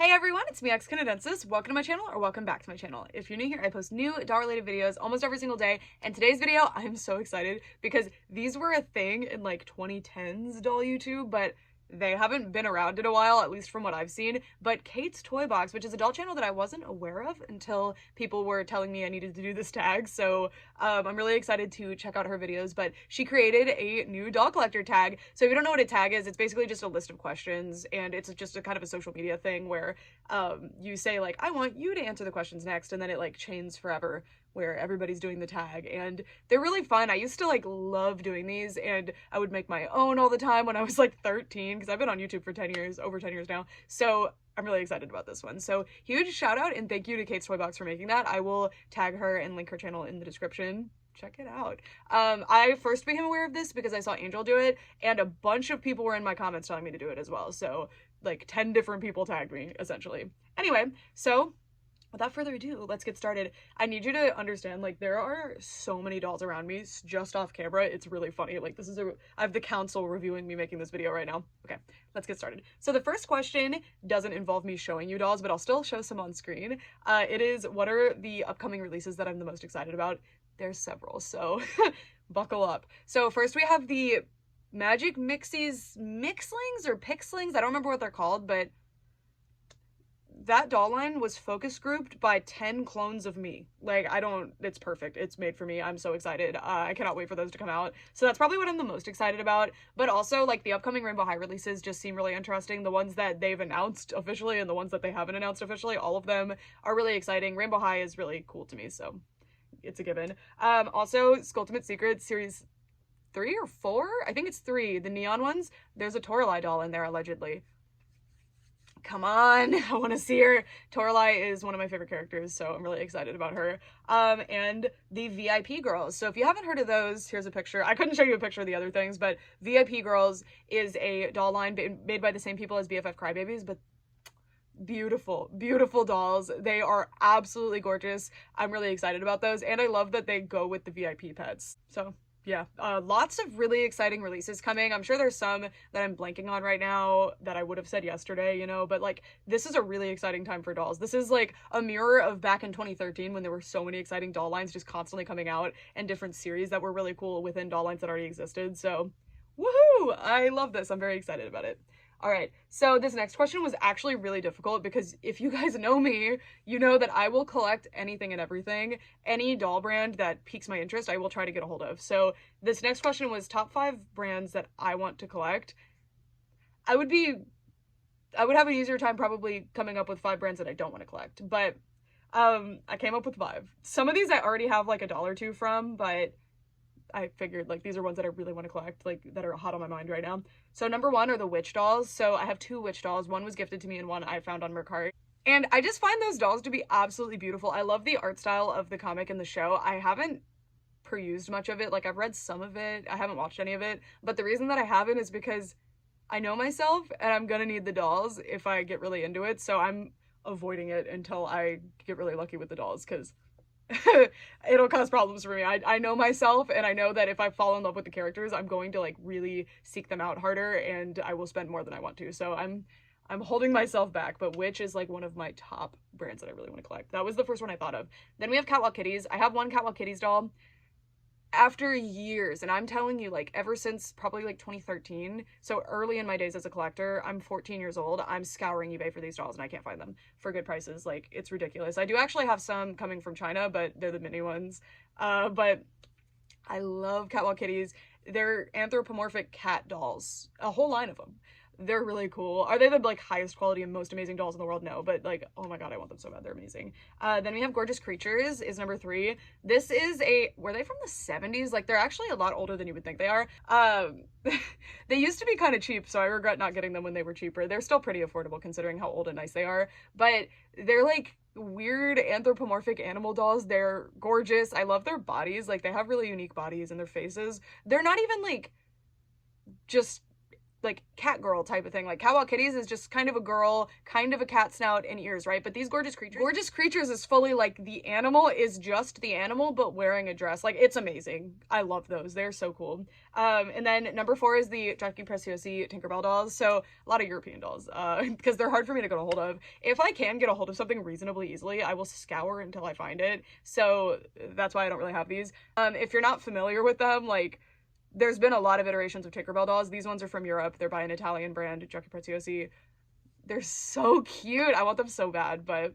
Hey everyone, it's me, X Canadensis. Welcome to my channel, or welcome back to my channel. If you're new here, I post new doll-related videos almost every single day, and today's video, I'm so excited because these were a thing in like 2010s doll YouTube, but they haven't been around in a while, at least from what I've seen. But Kate's Toy Box, which is a doll channel that I wasn't aware of until people were telling me I needed to do this tag, so I'm really excited to check out her videos. But she created a new doll collector tag. So if you don't know what a tag is, it's basically just a list of questions, and it's just a kind of a social media thing where you say like, I want you to answer the questions next, and then it like chains forever where everybody's doing the tag, and they're really fun. I used to like love doing these, and I would make my own all the time when I was like 13, because I've been on YouTube for 10 years, over 10 years now. So I'm really excited about this one. So huge shout out and thank you to Kate's Toy Box for making that. I will tag her and link her channel in the description. Check it out. I first became aware of this because I saw Angel do it, and a bunch of people were in my comments telling me to do it as well. So like 10 different people tagged me, essentially. Anyway, so without further ado, let's get started. I need you to understand, like, there are so many dolls around me just off camera. It's really funny. Like, I have the council reviewing me making this video right now. Okay, let's get started. So the first question doesn't involve me showing you dolls, but I'll still show some on screen. It is, what are the upcoming releases that I'm the most excited about? There's several, so buckle up. So first we have the Magic Mixies Mixlings or Pixlings. I don't remember what they're called, but that doll line was focus grouped by 10 clones of me. Like, it's perfect. It's made for me. I'm so excited. I cannot wait for those to come out. So that's probably what I'm the most excited about. But also, like, the upcoming Rainbow High releases just seem really interesting. The ones that they've announced officially and the ones that they haven't announced officially, all of them are really exciting. Rainbow High is really cool to me, so it's a given. Also, Skulltimate Secrets Series 3 or 4? I think it's 3. The neon ones. There's a Toralei doll in there, allegedly. Come on, I want to see her. Toralei is one of my favorite characters, so I'm really excited about her. And the VIP Girls. So if you haven't heard of those, here's a picture. I couldn't show you a picture of the other things, but VIP Girls is a doll line made by the same people as BFF Crybabies, but beautiful, beautiful dolls. They are absolutely gorgeous. I'm really excited about those, and I love that they go with the VIP pets. So yeah, lots of really exciting releases coming. I'm sure there's some that I'm blanking on right now that I would have said yesterday, you know, but like, this is a really exciting time for dolls. This is like a mirror of back in 2013 when there were so many exciting doll lines just constantly coming out and different series that were really cool within doll lines that already existed. So woohoo! I love this. I'm very excited about it. All right, so this next question was actually really difficult because if you guys know me, you know that I will collect anything and everything. Any doll brand that piques my interest, I will try to get a hold of. So this next question was top 5 brands that I want to collect. I would have an easier time probably coming up with 5 brands that I don't want to collect, but I came up with 5. Some of these I already have like a doll or two from, but I figured like these are ones that I really want to collect, like that are hot on my mind right now. So number 1 are the witch dolls. So I have 2 witch dolls. One was gifted to me and one I found on Mercari. And I just find those dolls to be absolutely beautiful. I love the art style of the comic and the show. I haven't perused much of it. Like, I've read some of it. I haven't watched any of it. But the reason that I haven't is because I know myself and I'm gonna need the dolls if I get really into it. So I'm avoiding it until I get really lucky with the dolls, because it'll cause problems for me. I know myself, and I know that if I fall in love with the characters, I'm going to like really seek them out harder, and I will spend more than I want to. So I'm holding myself back, but Witch is like one of my top brands that I really want to collect. That was the first one I thought of. Then we have Catwalk Kitties. I have one Catwalk Kitties doll after years, and I'm telling you, like, ever since probably like 2013, so early in my days as a collector. I'm 14 years old. I'm scouring eBay for these dolls and I can't find them for good prices. Like, it's ridiculous. I do actually have some coming from China, but they're the mini ones. But I love Catwalk Kitties. They're anthropomorphic cat dolls, a whole line of them. They're really cool. Are they the like highest quality and most amazing dolls in the world? No, but like, oh my god, I want them so bad. They're amazing. Then we have Gorgeous Creatures is number 3. This is were they from the 70s? Like, they're actually a lot older than you would think they are. They used to be kind of cheap, so I regret not getting them when they were cheaper. They're still pretty affordable considering how old and nice they are, but they're like weird anthropomorphic animal dolls. They're gorgeous. I love their bodies. Like, they have really unique bodies, and their faces, they're not even like just like cat girl type of thing. Like Catwalk Kitties is just kind of a girl, kind of a cat snout and ears, right? But these Gorgeous Creatures is fully like the animal is just the animal but wearing a dress. Like it's amazing. I love those. They're so cool. And then number 4 is the Giochi Preziosi Tinkerbell dolls. So a lot of European dolls, because they're hard for me to get a hold of. If I can get a hold of something reasonably easily, I will scour until I find it. So that's why I don't really have these. If you're not familiar with them, like, there's been a lot of iterations of Tinkerbell dolls. These ones are from Europe. They're by an Italian brand, Giochi Preziosi. They're so cute. I want them so bad, but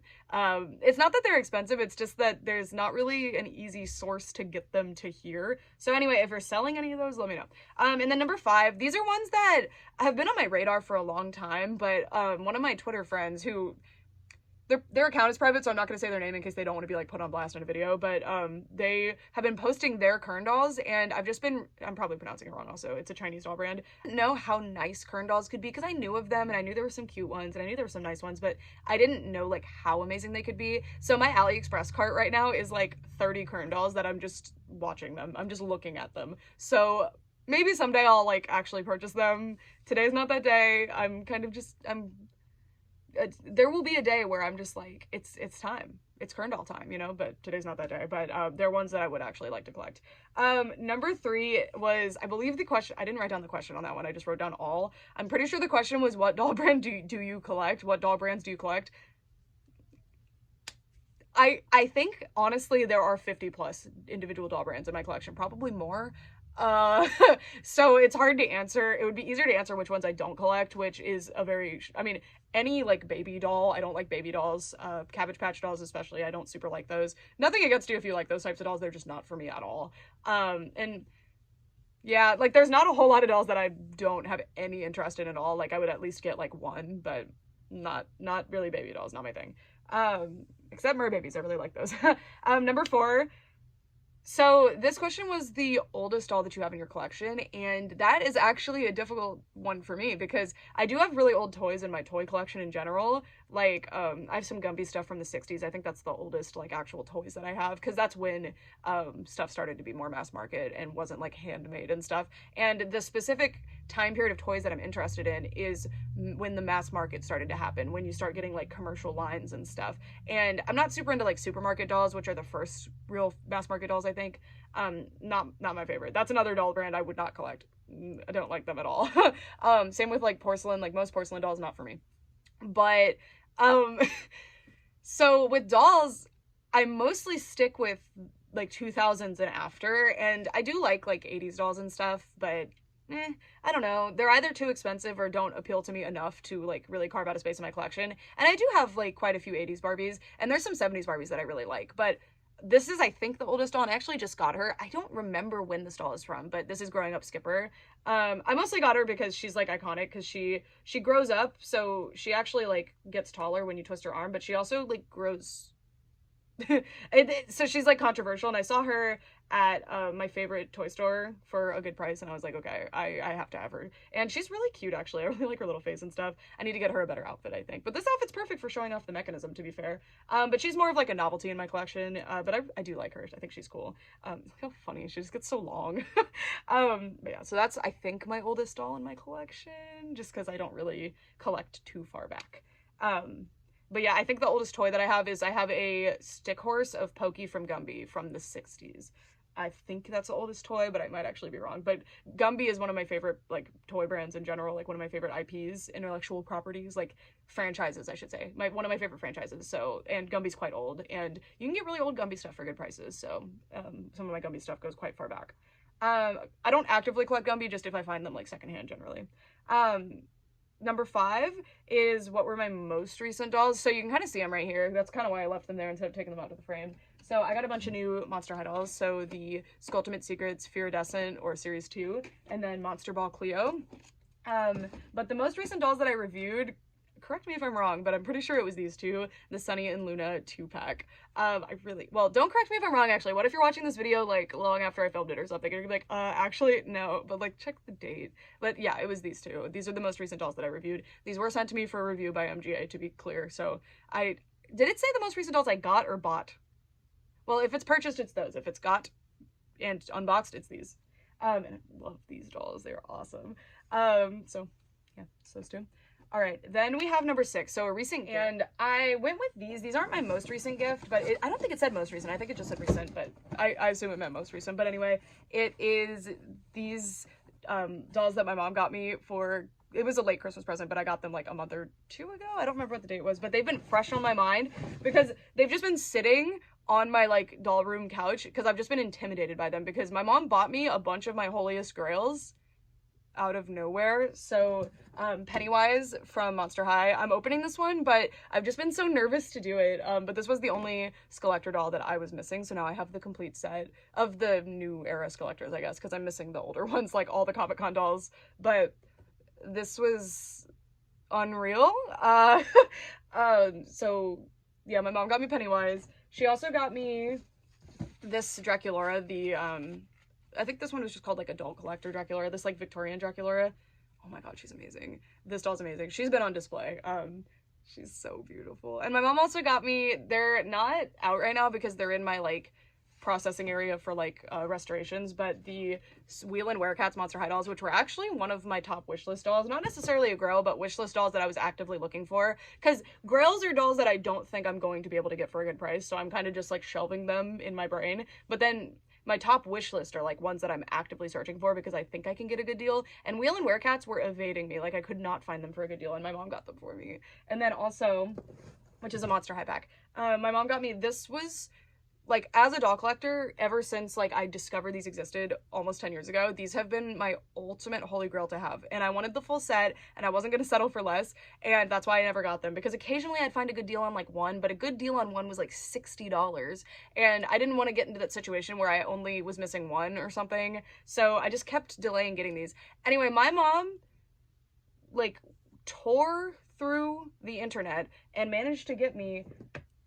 it's not that they're expensive. It's just that there's not really an easy source to get them to here. So anyway, if you're selling any of those, let me know. And then number 5, these are ones that have been on my radar for a long time, but one of my Twitter friends who... Their account is private, so I'm not going to say their name in case they don't want to be, like, put on blast in a video, but they have been posting their Kern dolls, and I'm probably pronouncing it wrong also, it's a Chinese doll brand. I didn't know how nice Kern dolls could be, because I knew of them, and I knew there were some cute ones, and I knew there were some nice ones, but I didn't know, like, how amazing they could be. So my AliExpress cart right now is, like, 30 Kern dolls that I'm just watching them. I'm just looking at them. So maybe someday I'll, like, actually purchase them. Today's not that day. There will be a day where I'm just like, it's time. It's Kern doll time, you know, but today's not that day. But they're ones that I would actually like to collect. Number 3 was, I believe the question, I didn't write down the question on that one. I just wrote down all. I'm pretty sure the question was, what doll brand do you collect? What doll brands do you collect? I think, honestly, there are 50 plus individual doll brands in my collection, probably more. So it's hard to answer. It would be easier to answer which ones I don't collect, which is I mean, any, like, baby doll, I don't like baby dolls. Cabbage Patch dolls especially, I don't super like those. Nothing against you if you like those types of dolls, they're just not for me at all. And yeah, like, there's not a whole lot of dolls that I don't have any interest in at all. Like, I would at least get, like, one, but not really baby dolls, not my thing. Except Merbabies, I really like those. Number 4. So this question was the oldest doll that you have in your collection, and that is actually a difficult one for me because I do have really old toys in my toy collection in general. Like, I have some Gumby stuff from the 60s. I think that's the oldest, like, actual toys that I have, because that's when stuff started to be more mass market and wasn't, like, handmade and stuff. And the specific time period of toys that I'm interested in is when the mass market started to happen, when you start getting, like, commercial lines and stuff. And I'm not super into, like, supermarket dolls, which are the first real mass market dolls, I think. Not my favorite. That's another doll brand I would not collect. I don't like them at all. Same with, like, porcelain. Like, most porcelain dolls, not for me. But so with dolls, I mostly stick with, like, 2000s and after, and I do like 80s dolls and stuff, but I don't know. They're either too expensive or don't appeal to me enough to, like, really carve out a space in my collection. And I do have, like, quite a few 80s Barbies, and there's some 70s Barbies that I really like, but this is, I think, the oldest doll, and I actually just got her. I don't remember when this doll is from, but this is Growing Up Skipper. I mostly got her because she's, like, iconic, because she grows up, so she actually, like, gets taller when you twist her arm, but she also, like, grows... So she's, like, controversial, and I saw her at my favorite toy store for a good price, and I was like, okay, I have to have her. And she's really cute, actually. I really like her little face and stuff. I need to get her a better outfit, I think. But this outfit's perfect for showing off the mechanism, to be fair. But she's more of, like, a novelty in my collection, but I do like her. I think she's cool. How funny. She just gets so long. But yeah, so that's, I think, my oldest doll in my collection, just because I don't really collect too far back. But yeah, I think the oldest toy that I have is a stick horse of Pokey from Gumby from the 60s. I think that's the oldest toy, but I might actually be wrong. But Gumby is one of my favorite, like, toy brands in general, like, one of my favorite IPs, intellectual properties, like, franchises, I should say. One of my favorite franchises, so, and Gumby's quite old, and you can get really old Gumby stuff for good prices, so, some of my Gumby stuff goes quite far back. I don't actively collect Gumby, just if I find them, like, secondhand, generally. Number 5 is what were my most recent dolls. So you can kind of see them right here. That's kind of why I left them there instead of taking them out of the frame. So I got a bunch of new Monster High dolls. So the Skulltimate Secrets Viridescent, or Series 2, and then Monster Ball Cleo. But the most recent dolls that I reviewed, correct me if I'm wrong, but I'm pretty sure it was these two, the Sunny and Luna 2-pack. Well, don't correct me if I'm wrong, actually. What if you're watching this video, like, long after I filmed it or something, and you're like, actually, no, but, like, check the date. But yeah, it was these two. These are the most recent dolls that I reviewed. These were sent to me for a review by MGA, to be clear, so did it say the most recent dolls I got or bought? Well, if it's purchased, it's those. If it's got and unboxed, it's these. And I love these dolls. They're awesome. So yeah, so those two. All right, then we have number 6. So a recent gift. And I went with these. These aren't my most recent gift, but I don't think it said most recent. I think it just said recent, but I assume it meant most recent. But anyway, it is these dolls that my mom got me for, it was a late Christmas present, but I got them like a month or 2 ago. I don't remember what the date was, but they've been fresh on my mind because they've just been sitting on my like doll room couch because I've just been intimidated by them because my mom bought me a bunch of my holiest grails out of nowhere. So Pennywise from Monster High. I'm opening this one, but I've just been so nervous to do it. But this was the only Skeletor doll that I was missing, so now I have the complete set of the new era Skeletors, I guess, because I'm missing the older ones, like all the Comic-Con dolls. But this was unreal. So yeah, my mom got me Pennywise. She also got me this Draculaura, the I think this one was just called like Adult Collector Draculaura, this like Victorian Draculaura. Oh my god, she's amazing. This doll's amazing. She's been on display. She's so beautiful. And my mom also got me, they're not out right now because they're in my like processing area for like restorations, but the Wheel and Werecats Monster High dolls, which were actually one of my top wishlist dolls. Not necessarily a grail, but wishlist dolls that I was actively looking for, because grails are dolls that I don't think I'm going to be able to get for a good price, so I'm kind of just like shelving them in my brain. But then my top wish list are like ones that I'm actively searching for because I think I can get a good deal. And Wheel and Werecats were evading me. Like I could not find them for a good deal, and my mom got them for me. And then also, which is a Monster High pack, my mom got me, this was like, as a doll collector, ever since like I discovered these existed almost 10 years ago, these have been my ultimate holy grail to have. And I wanted the full set, and I wasn't going to settle for less, and that's why I never got them, because occasionally I'd find a good deal on like one, but a good deal on one was like $60, and I didn't want to get into that situation where I only was missing one or something, so I just kept delaying getting these. Anyway, my mom like tore through the internet and managed to get me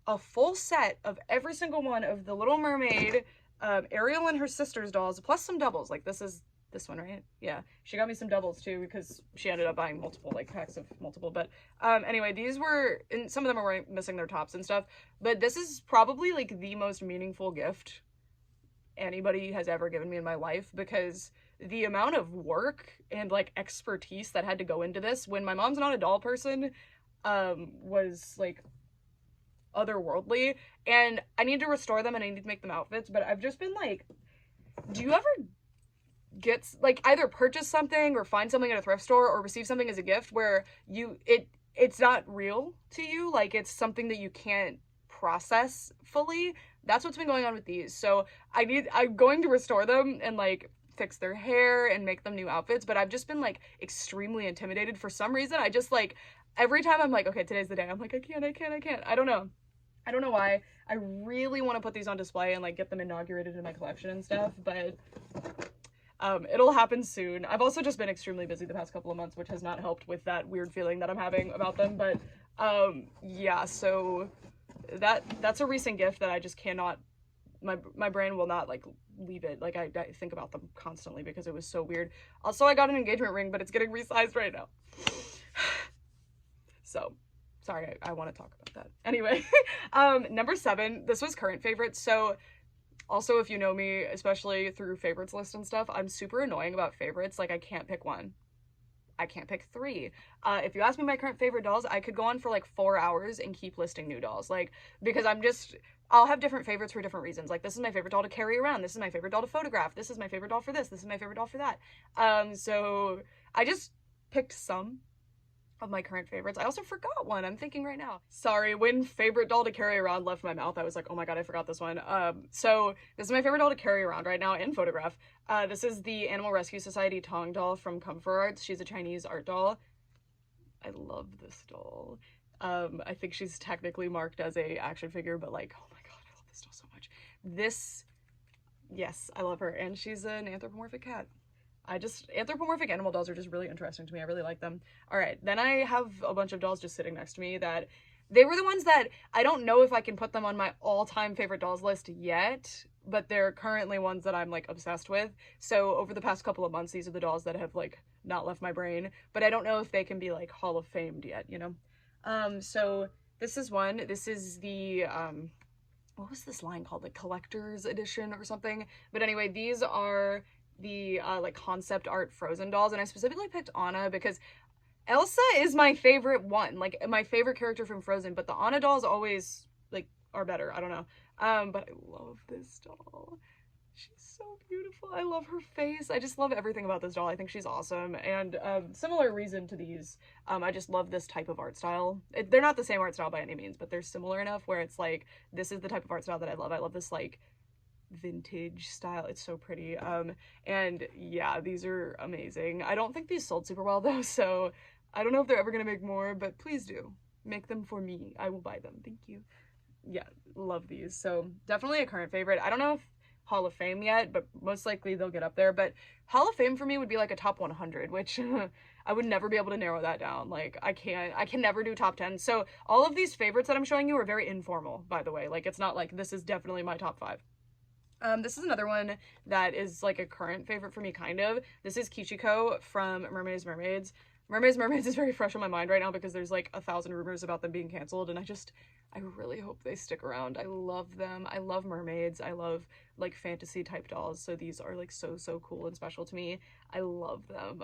a full set of every single one of the Little Mermaid, Ariel and her sister's dolls, plus some doubles. Like this is this one, right? Yeah, she got me some doubles too because she ended up buying multiple like packs of multiple. But anyway, these were, and some of them are missing their tops and stuff, but this is probably like the most meaningful gift anybody has ever given me in my life, because the amount of work and like expertise that had to go into this when my mom's not a doll person was like otherworldly, and I need to restore them and I need to make them outfits. But I've just been like, do you ever get like either purchase something or find something at a thrift store or receive something as a gift where it's not real to you, like it's something that you can't process fully? That's what's been going on with these. So I'm going to restore them and like fix their hair and make them new outfits, but I've just been like extremely intimidated for some reason. I just like, every time I'm like, okay, today's the day, I'm like, I can't. I don't know why. I really want to put these on display and like get them inaugurated in my collection and stuff, but it'll happen soon. I've also just been extremely busy the past couple of months, which has not helped with that weird feeling that I'm having about them. But yeah, so that's a recent gift that I just cannot, my brain will not like leave it. Like I think about them constantly because it was so weird. Also, I got an engagement ring, but it's getting resized right now. So sorry, I want to talk about that. Anyway, number 7, this was current favorites. So also, if you know me, especially through favorites list and stuff, I'm super annoying about favorites. Like I can't pick one. I can't pick 3. If you ask me my current favorite dolls, I could go on for like 4 hours and keep listing new dolls. Like, because I'll have different favorites for different reasons. Like, this is my favorite doll to carry around. This is my favorite doll to photograph. This is my favorite doll for this. This is my favorite doll for that. So I just picked some of my current favorites. I also forgot one. I'm thinking right now. Sorry, when favorite doll to carry around left my mouth, I was like, oh my god, I forgot this one. So this is my favorite doll to carry around right now and photograph. This is the Animal Rescue Society Tong doll from Comfort Arts. She's a Chinese art doll. I love this doll. I think she's technically marked as a action figure, but like, oh my god, I love this doll so much. Yes, I love her. And she's an anthropomorphic cat. Anthropomorphic animal dolls are just really interesting to me. I really like them. All right, then I have a bunch of dolls just sitting next to me that they were the ones that I don't know if I can put them on my all-time favorite dolls list yet, but they're currently ones that I'm like obsessed with. So over the past couple of months, these are the dolls that have like not left my brain, but I don't know if they can be like Hall of Famed yet, you know? So this is one. This is the, what was this line called? Like Collector's Edition or something? But anyway, these are the like concept art Frozen dolls, and I specifically picked Anna because Elsa is my favorite one, like my favorite character from Frozen, but the Anna dolls always like are better. I don't know. But I love this doll. She's so beautiful. I love her face. I just love everything about this doll. I think she's awesome. And similar reason to these, I just love this type of art style. They're not the same art style by any means, but they're similar enough where it's like, this is the type of art style that I love. I love this like vintage style. It's so pretty. And yeah, these are amazing. I don't think these sold super well though, so I don't know if they're ever gonna make more, but please do. Make them for me. I will buy them. Thank you. Yeah, love these. So definitely a current favorite. I don't know if Hall of Fame yet, but most likely they'll get up there. But Hall of Fame for me would be like a top 100, which I would never be able to narrow that down. Like I can never do top 10. So all of these favorites that I'm showing you are very informal, by the way. Like it's not like this is definitely my top 5. This is another one that is like a current favorite for me, kind of. This is Kichiko from Mermaids Mermaids. Mermaids Mermaids is very fresh on my mind right now because there's like 1,000 rumors about them being canceled, and I really hope they stick around. I love them. I love mermaids. I love like fantasy type dolls, so these are like so cool and special to me. I love them.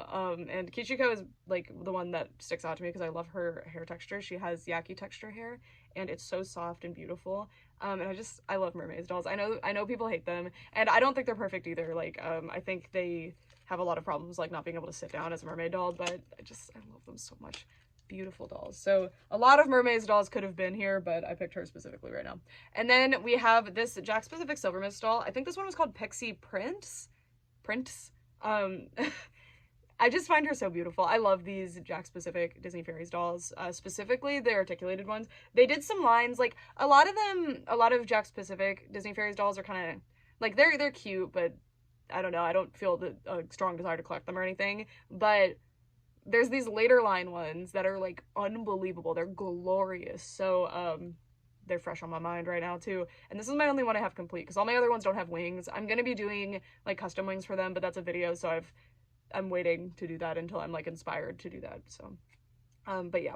And Kichiko is like the one that sticks out to me because I love her hair texture. She has yaki texture hair, and it's so soft and beautiful. And I love mermaids dolls. I know people hate them, and I don't think they're perfect either. Like I think they have a lot of problems like not being able to sit down as a mermaid doll, but I love them so much. Beautiful dolls. So a lot of mermaids dolls could have been here, but I picked her specifically right now. And then we have this Jakks Pacific Silver Mist doll. I think this one was called Pixie Prince. I just find her so beautiful. I love these Jakks Pacific Disney Fairies dolls, specifically the articulated ones. They did some lines, like a lot of Jakks Pacific Disney Fairies dolls are kind of like they're cute, but I don't know. I don't feel a strong desire to collect them or anything. But there's these later line ones that are like unbelievable. They're glorious. So they're fresh on my mind right now too. And this is my only one I have complete because all my other ones don't have wings. I'm gonna be doing like custom wings for them, but that's a video, so I'm waiting to do that until I'm like inspired to do that. So but yeah,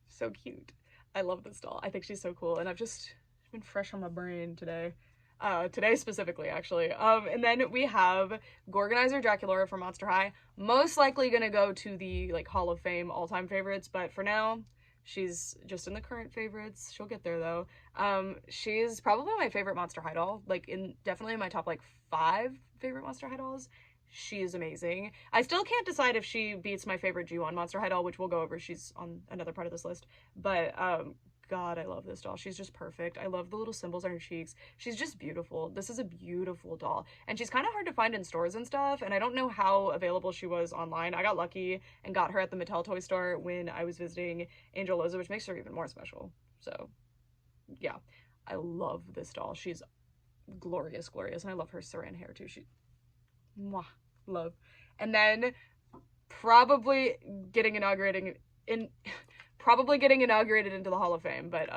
so cute. I love this doll. I think she's so cool, and I've just been fresh on my brain today. Today specifically, actually. And then we have Gorganizer Draculaura from Monster High. Most likely gonna go to the like Hall of Fame all-time favorites, but for now, she's just in the current favorites. She'll get there though. She's probably my favorite Monster High doll. Like definitely in my top like 5 favorite Monster High dolls. She is amazing. I still can't decide if she beats my favorite G1 Monster High doll, which we'll go over. She's on another part of this list. But God, I love this doll. She's just perfect. I love the little symbols on her cheeks. She's just beautiful. This is a beautiful doll. And she's kind of hard to find in stores and stuff, and I don't know how available she was online. I got lucky and got her at the Mattel toy store when I was visiting Angel Loza, which makes her even more special. So, yeah. I love this doll. She's glorious, glorious. And I love her saran hair, too. Mwah, love. And then probably getting inaugurated into the Hall of Fame, but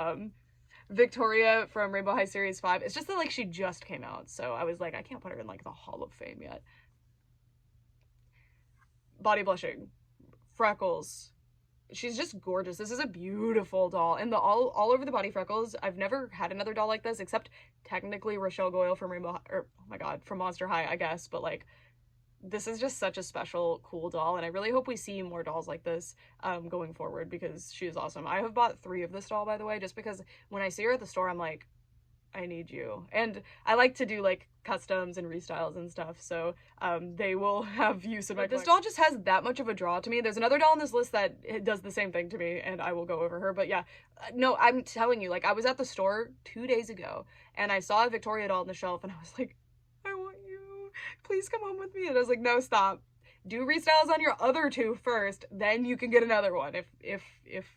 Victoria from Rainbow High Series 5. It's just that like she just came out, so I was like, I can't put her in like the Hall of Fame yet. Body blushing, freckles. She's just gorgeous. This is a beautiful doll, and the all over the body freckles. I've never had another doll like this, except technically Rochelle Goyle from from Monster High, I guess, but like this is just such a special, cool doll, and I really hope we see more dolls like this going forward because she is awesome. I have bought 3 of this doll, by the way, just because when I see her at the store, I'm like, I need you. And I like to do like customs and restyles and stuff, so they will have use of my collection. This doll just has that much of a draw to me. There's another doll on this list that does the same thing to me, and I will go over her. But yeah, no, I'm telling you, like I was at the store 2 days ago, and I saw a Victoria doll on the shelf, and I was like, I want you. Please come home with me. And I was like, no, stop. Do restyles on your other 2 first, then you can get another one if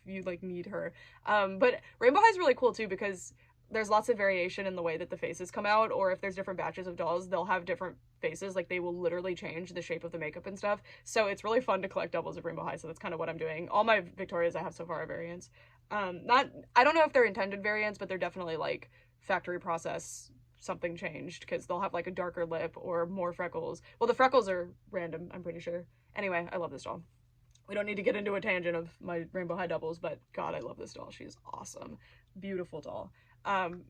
you like need her. But Rainbow High is really cool too because there's lots of variation in the way that the faces come out, or if there's different batches of dolls, they'll have different faces. Like they will literally change the shape of the makeup and stuff. So it's really fun to collect doubles of Rainbow High. So that's kind of what I'm doing. All my Victorias I have so far are variants. I don't know if they're intended variants, but they're definitely like factory process. Something changed because they'll have like a darker lip or more freckles. Well, the freckles are random, I'm pretty sure. Anyway, I love this doll. We don't need to get into a tangent of my Rainbow High doubles, but God, I love this doll. She's awesome. Beautiful doll.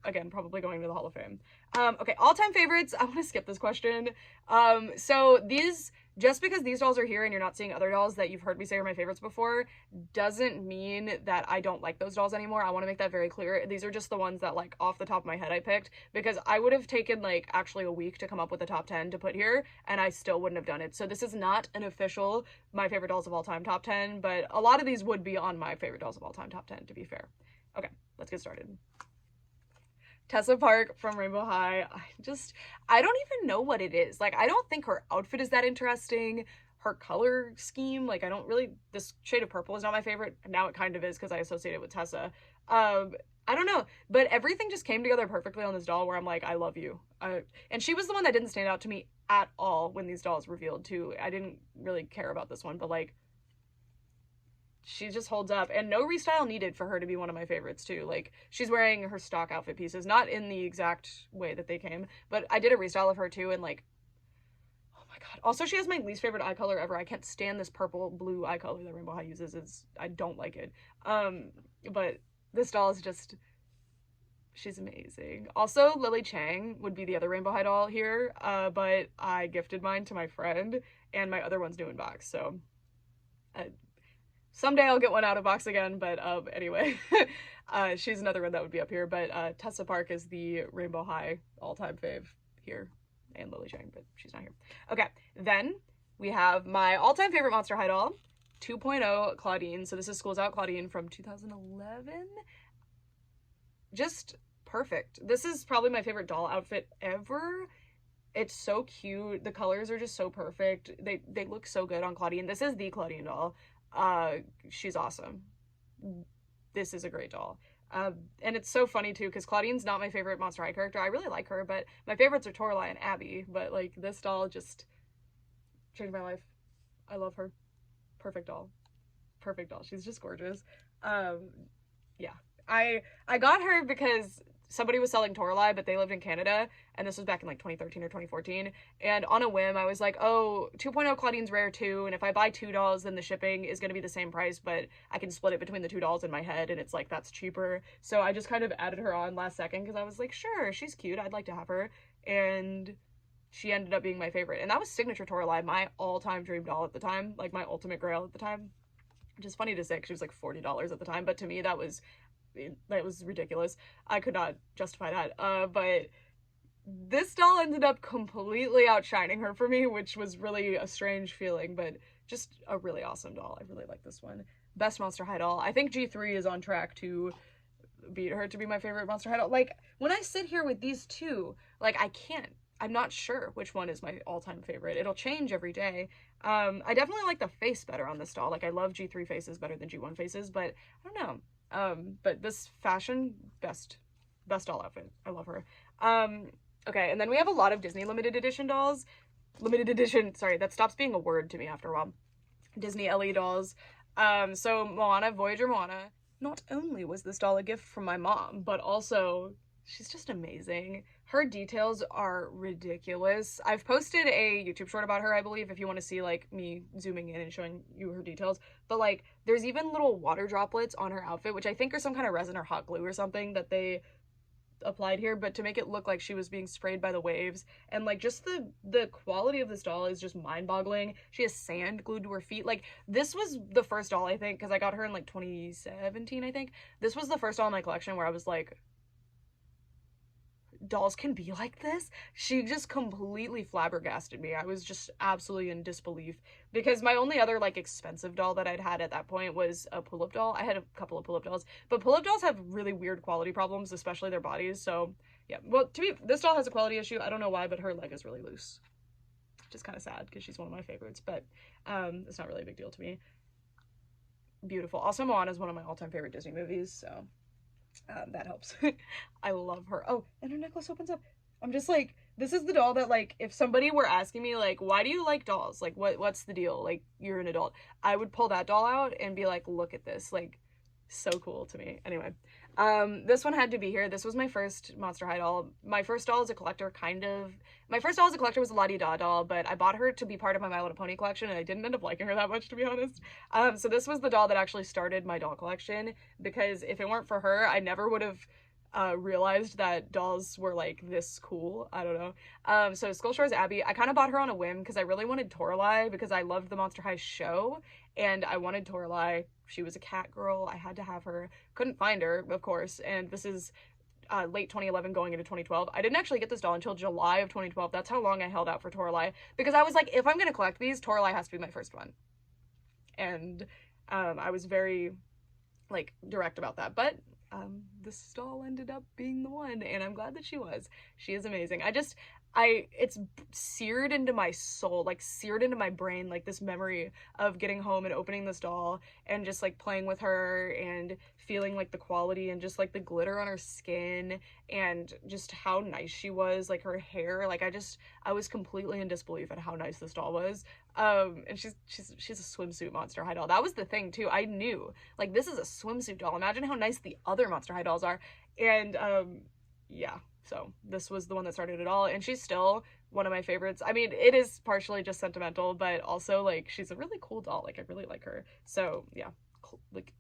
Again, probably going to the Hall of Fame. Okay, all-time favorites. I want to skip this question. So these, just because these dolls are here and you're not seeing other dolls that you've heard me say are my favorites before, doesn't mean that I don't like those dolls anymore. I want to make that very clear. These are just the ones that, like, off the top of my head I picked, because I would have taken, like, actually a week to come up with a top 10 to put here, and I still wouldn't have done it. So this is not an official my favorite dolls of all time top 10, but a lot of these would be on my favorite dolls of all time top 10, to be fair. Okay, let's get started. Tessa Park from Rainbow High. I don't even know what it is. Like, I don't think her outfit is that interesting. Her color scheme, like, I don't really, this shade of purple is not my favorite. Now it kind of is because I associate it with Tessa. I don't know, but everything just came together perfectly on this doll where I'm like, I love you. And she was the one that didn't stand out to me at all when these dolls revealed too. I didn't really care about this one, but like, she just holds up, and no restyle needed for her to be one of my favorites too. Like, she's wearing her stock outfit pieces, not in the exact way that they came, but I did a restyle of her too, and like, oh my God. Also, she has my least favorite eye color ever. I can't stand this purple blue eye color that Rainbow High uses. I don't like it. But this doll is just, she's amazing. Also, Lily Chang would be the other Rainbow High doll here, but I gifted mine to my friend, and my other one's new in box, so someday I'll get one out of box again, but anyway, she's another one that would be up here, but Tessa Park is the Rainbow High all-time fave here, and Lily Chang, but she's not here. Okay, then we have my all-time favorite Monster High doll, 2.0 Claudine. So this is Schools Out Claudine from 2011. Just perfect. This is probably my favorite doll outfit ever. It's so cute. The colors are just so perfect. They look so good on Claudine. This is the Claudine doll. She's awesome. This is a great doll. And it's so funny too, because Claudine's not my favorite Monster High character. I really like her, but my favorites are Toralei and Abby. But like, this doll just changed my life. I love her. Perfect doll. Perfect doll. She's just gorgeous. Yeah. I got her because somebody was selling Toralei, but they lived in Canada, and this was back in like 2013 or 2014, and on a whim I was like, oh, 2.0 Claudine's rare too, and if I buy 2 dolls then the shipping is going to be the same price, but I can split it between the 2 dolls in my head, and it's like, that's cheaper. So I just kind of added her on last second because I was like, sure, she's cute, I'd like to have her, and she ended up being my favorite. And that was Signature Toralei, my all-time dream doll at the time, like my ultimate grail at the time, which is funny to say because she was like $40 at the time, but to me that was ridiculous. I could not justify that. But this doll ended up completely outshining her for me, which was really a strange feeling, but just a really awesome doll. I really like this one. Best Monster High doll. I think G3 is on track to beat her to be my favorite Monster High doll. Like, when I sit here with these two, like, I'm not sure which one is my all-time favorite. It'll change every day. I definitely like the face better on this doll. Like, I love G3 faces better than G1 faces, but I don't know. But this fashion, best doll outfit. I love her. Okay, and then we have a lot of Disney limited edition dolls. Limited edition, sorry, that stops being a word to me after a while. Disney LE dolls. So Moana, Voyager Moana. Not only was this doll a gift from my mom, but also she's just amazing. Her details are ridiculous. I've posted a YouTube short about her, I believe, if you want to see, like, me zooming in and showing you her details. But, like, there's even little water droplets on her outfit, which I think are some kind of resin or hot glue or something that they applied here, but to make it look like she was being sprayed by the waves. And, like, just the quality of this doll is just mind-boggling. She has sand glued to her feet. Like, this was the first doll, I think, because I got her in, like, 2017, I think. This was the first doll in my collection where I was like, dolls can be like this? She just completely flabbergasted me. I was just absolutely in disbelief, because my only other, like, expensive doll that I'd had at that point was a pull-up doll. I had a couple of pull-up dolls, but pull-up dolls have really weird quality problems, especially their bodies. So yeah, well, to me, this doll has a quality issue. I don't know why, but her leg is really loose, which is kind of sad because she's one of my favorites, but it's not really a big deal to me. Beautiful. Also, Moana is one of my all-time favorite Disney movies, so that helps. I love her. Oh, and her necklace opens up. I'm just like, this is the doll that, like, if somebody were asking me, like, why do you like dolls? Like, what's the deal? Like, you're an adult. I would pull that doll out and be like, look at this. Like, So cool to me. Anyway, this one had to be here. This was my first Monster High doll. My first doll as a collector, kind of. My first doll as a collector was a La-Di-Da doll, but I bought her to be part of my My Little Pony collection, and I didn't end up liking her that much, to be honest. So this was the doll that actually started my doll collection, because if it weren't for her, I never would have realized that dolls were like this cool. I don't know. So Skull Shore's Abby, I kind of bought her on a whim because I really wanted Toralei, because I loved the Monster High show and I wanted Toralei. She was a cat girl. I had to have her. Couldn't find her, of course. And this is late 2011 going into 2012. I didn't actually get this doll until July of 2012. That's how long I held out for Toralei, because I was like, if I'm gonna collect these, Toralei has to be my first one. And I was very like direct about that, but this doll ended up being the one, and I'm glad that she was. She is amazing. It's seared into my soul, like seared into my brain, like this memory of getting home and opening this doll and just like playing with her and feeling like the quality and just like the glitter on her skin and just how nice she was, like her hair. Like I was completely in disbelief at how nice this doll was. And she's a swimsuit Monster High doll. That was the thing too. I knew, like, this is a swimsuit doll. Imagine how nice the other Monster High dolls are. And yeah, so this was the one that started it all, and she's still one of my favorites. I mean, it is partially just sentimental, but also like she's a really cool doll. Like I really like her. So yeah, like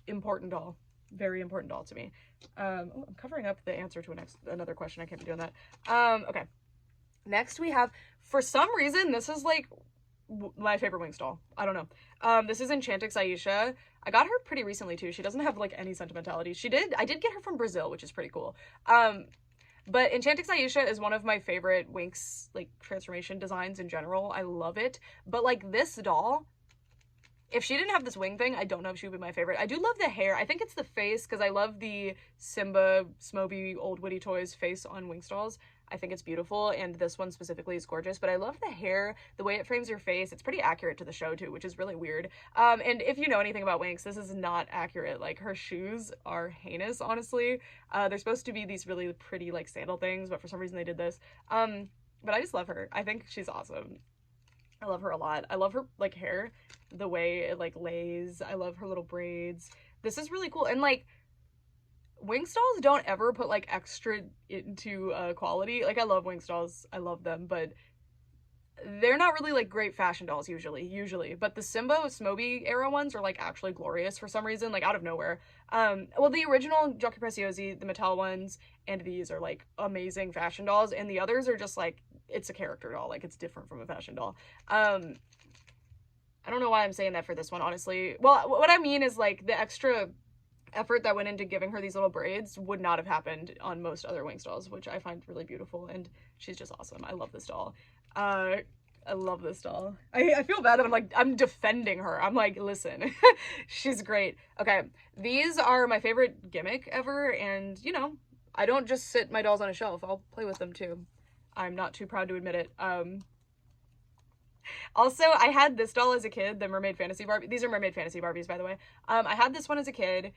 important doll, very important doll to me. Oh, I'm covering up the answer to another question. I can't be doing that. Okay. Next we have, for some reason, this is like my favorite Winx doll. I don't know. This is Enchantix Aisha. I got her pretty recently too. She doesn't have like any sentimentality. I did get her from Brazil, which is pretty cool. But Enchantix Aisha is one of my favorite Winx like transformation designs in general. I love it. But like this doll, if she didn't have this wing thing, I don't know if she would be my favorite. I do love the hair. I think it's the face, because I love the Simba, Smoby, Old Witty Toys face on Winx dolls. I think it's beautiful, and this one specifically is gorgeous, but I love the hair, the way it frames your face. It's pretty accurate to the show too, which is really weird. And if you know anything about Winx, this is not accurate. Like, her shoes are heinous, honestly. They're supposed to be these really pretty like sandal things, but for some reason they did this. But I just love her. I think she's awesome. I love her a lot. I love her like hair, the way it like lays. I love her little braids. This is really cool. And like, Winx dolls don't ever put like extra into quality. Like, I love Winx dolls. I love them, but they're not really like great fashion dolls usually. But the Simba Smoby era ones are like actually glorious for some reason, like out of nowhere. Well, the original Giochi Preziosi, the Mattel ones, and these are like amazing fashion dolls, and the others are just like, it's a character doll, like it's different from a fashion doll. I don't know why I'm saying that for this one, honestly. Well, what I mean is like the extra effort that went into giving her these little braids would not have happened on most other Winx dolls, which I find really beautiful, and she's just awesome. I love this doll. I love this doll. I feel bad that I'm defending her. I'm like, listen, she's great. Okay, these are my favorite gimmick ever, and you know, I don't just sit my dolls on a shelf. I'll play with them too. I'm not too proud to admit it. Also, I had this doll as a kid, the Mermaid Fantasy Barbie. These are Mermaid Fantasy Barbies, by the way. I had this one as a kid,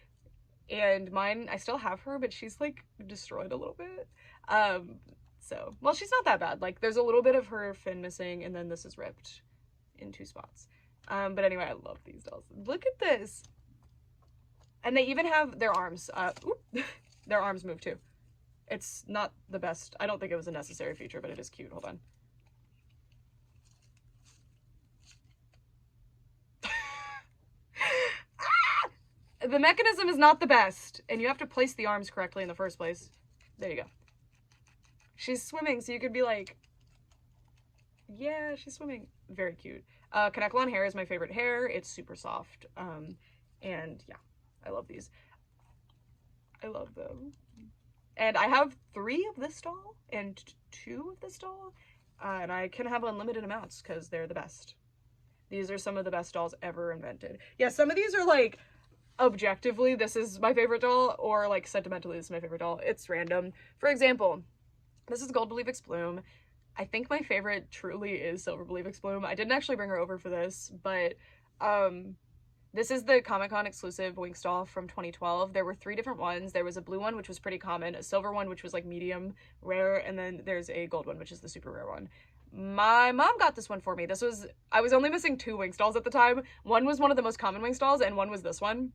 and mine, I still have her, but she's like destroyed a little bit. So, well, she's not that bad. Like, there's a little bit of her fin missing, and then this is ripped in 2 spots. But anyway, I love these dolls. Look at this. And they even have their arms. Their arms move too. It's not the best. I don't think it was a necessary feature, but it is cute. Hold on. The mechanism is not the best, and you have to place the arms correctly in the first place. There you go. She's swimming, so you could be like, yeah, she's swimming. Very cute. Kanekalon hair is my favorite hair. It's super soft. And yeah, I love these. I love them. And I have 3 of this doll and 2 of this doll. And I can have unlimited amounts because they're the best. These are some of the best dolls ever invented. Yeah, some of these are like, objectively, this is my favorite doll, or like sentimentally, this is my favorite doll. It's random. For example, this is Gold Believix Bloom. I think my favorite truly is Silver Believix Bloom. I didn't actually bring her over for this, but this is the Comic-Con exclusive Winx doll from 2012. There were 3 different ones. There was a blue one, which was pretty common, a silver one, which was like medium rare, and then there's a gold one, which is the super rare one. My mom got this one for me. I was only missing 2 Winx dolls at the time. One was one of the most common Winx dolls, and one was this one.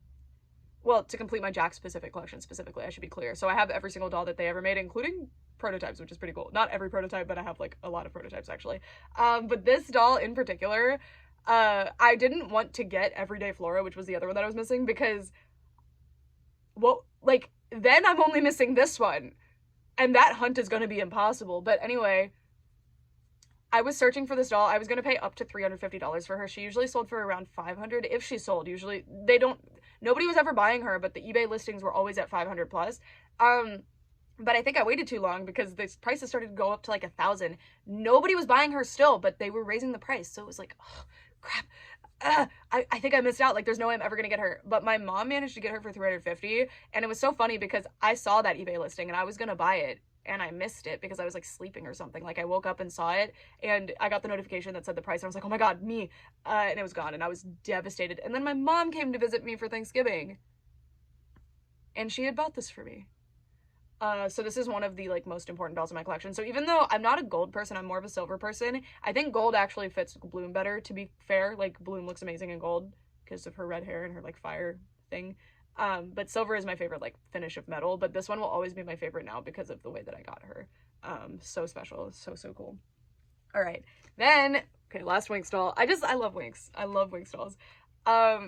well, to complete my Jakks Pacific collection specifically, I should be clear. So I have every single doll that they ever made, including prototypes, which is pretty cool. Not every prototype, but I have like a lot of prototypes actually. But this doll in particular, I didn't want to get Everyday Flora, which was the other one that I was missing, because, well, like, then I'm only missing this one, and that hunt is going to be impossible. But anyway, I was searching for this doll. I was going to pay up to $350 for her. She usually sold for around $500 if she sold. Usually, nobody was ever buying her, but the eBay listings were always at $500 plus. But I think I waited too long because the prices started to go up to like $1,000. Nobody was buying her still, but they were raising the price. So it was like, oh, crap. I think I missed out. Like, there's no way I'm ever gonna get her. But my mom managed to get her for $350, and it was so funny because I saw that eBay listing and I was gonna buy it, and I missed it because I was like sleeping or something. Like, I woke up and saw it, and I got the notification that said the price, and I was like, oh my god, me. And it was gone, and I was devastated. And then my mom came to visit me for Thanksgiving, and she had bought this for me. So this is one of the like most important dolls in my collection. So even though I'm not a gold person, I'm more of a silver person. I think gold actually fits Bloom better, to be fair. Like, Bloom looks amazing in gold because of her red hair and her like fire thing. But silver is my favorite like finish of metal, but this one will always be my favorite now because of the way that I got her. So special, so cool. All right, then, okay, last Winx doll. I love Winx. I love Winx dolls.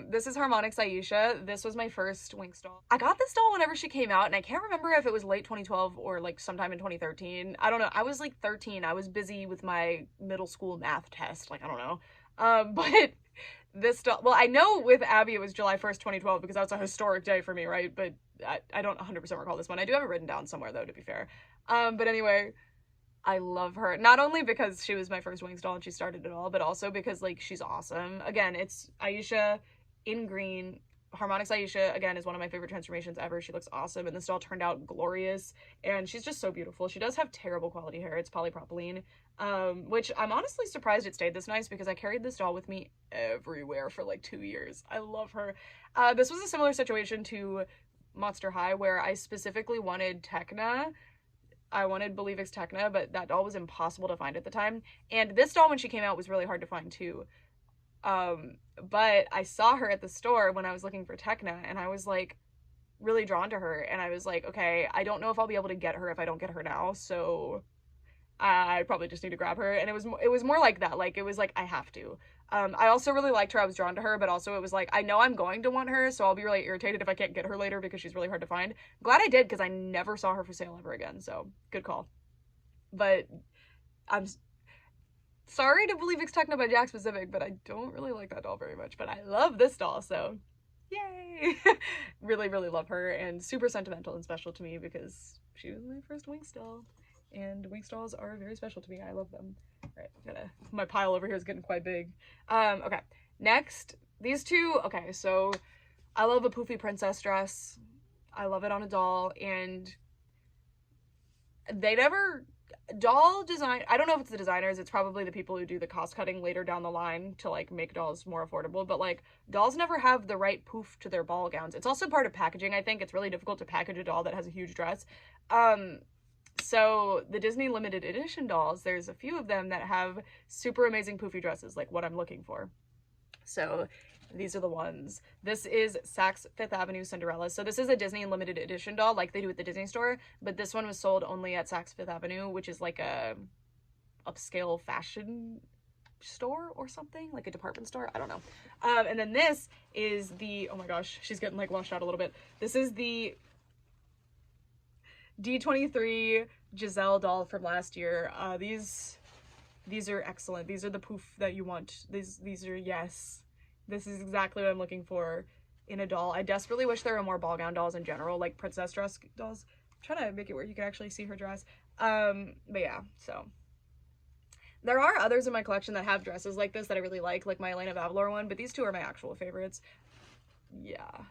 This is Harmonix Aisha. This was my first Winx doll. I got this doll whenever she came out, and I can't remember if it was late 2012 or like sometime in 2013. I don't know. I was like 13. I was busy with my middle school math test. Like, I don't know. But this doll, well, I know with Abby it was July 1st, 2012 because that was a historic day for me, right? But I don't 100% recall this one. I do have it written down somewhere though, to be fair. But anyway, I love her, not only because she was my first Winx doll and she started it all, but also because like she's awesome. Again, it's Aisha in green. Harmonix Aisha, again, is one of my favorite transformations ever. She looks awesome, and this doll turned out glorious, and she's just so beautiful. She does have terrible quality hair. It's polypropylene, which I'm honestly surprised it stayed this nice because I carried this doll with me everywhere for like 2 years. I love her. This was a similar situation to Monster High, where I specifically wanted Tecna. I wanted Believe X Tecna, but that doll was impossible to find at the time. And this doll, when she came out, was really hard to find too. But I saw her at the store when I was looking for Tecna, and I was like really drawn to her. And I was like, okay, I don't know if I'll be able to get her if I don't get her now, so I probably just need to grab her. And it was more like that. Like, it was like, I have to. I also really liked her. I was drawn to her, but also it was like, I know I'm going to want her, so I'll be really irritated if I can't get her later because she's really hard to find. Glad I did, because I never saw her for sale ever again, so good call. But I'm sorry to Believe X Tecna by Jakks Pacific, but I don't really like that doll very much. But I love this doll, so yay! Really, really love her, and super sentimental and special to me because she was my first Winx doll. And Winx dolls are very special to me. I love them. All right, my pile over here is getting quite big. Okay, next, these two. Okay, so I love a poofy princess dress. I love it on a doll, and they never, doll design, I don't know if it's the designers, it's probably the people who do the cost cutting later down the line to like make dolls more affordable, but like, dolls never have the right poof to their ball gowns. It's also part of packaging, I think. It's really difficult to package a doll that has a huge dress. So the Disney limited edition dolls, there's a few of them that have super amazing poofy dresses, like what I'm looking for. So these are the ones. This is Saks Fifth Avenue Cinderella. So this is a Disney limited edition doll like they do at the Disney store, but this one was sold only at Saks Fifth Avenue, which is like a upscale fashion store or something, like a department store. I don't know. And then this is the, oh my gosh, she's getting like washed out a little bit. This is the D23 Giselle doll from last year. These are excellent. These are the poof that you want. These are, yes. This is exactly what I'm looking for in a doll. I desperately wish there were more ball gown dolls in general, like princess dress dolls. I'm trying to make it where you can actually see her dress. But yeah, so. There are others in my collection that have dresses like this that I really like my Elena of Avalor one, but these two are my actual favorites. Yeah.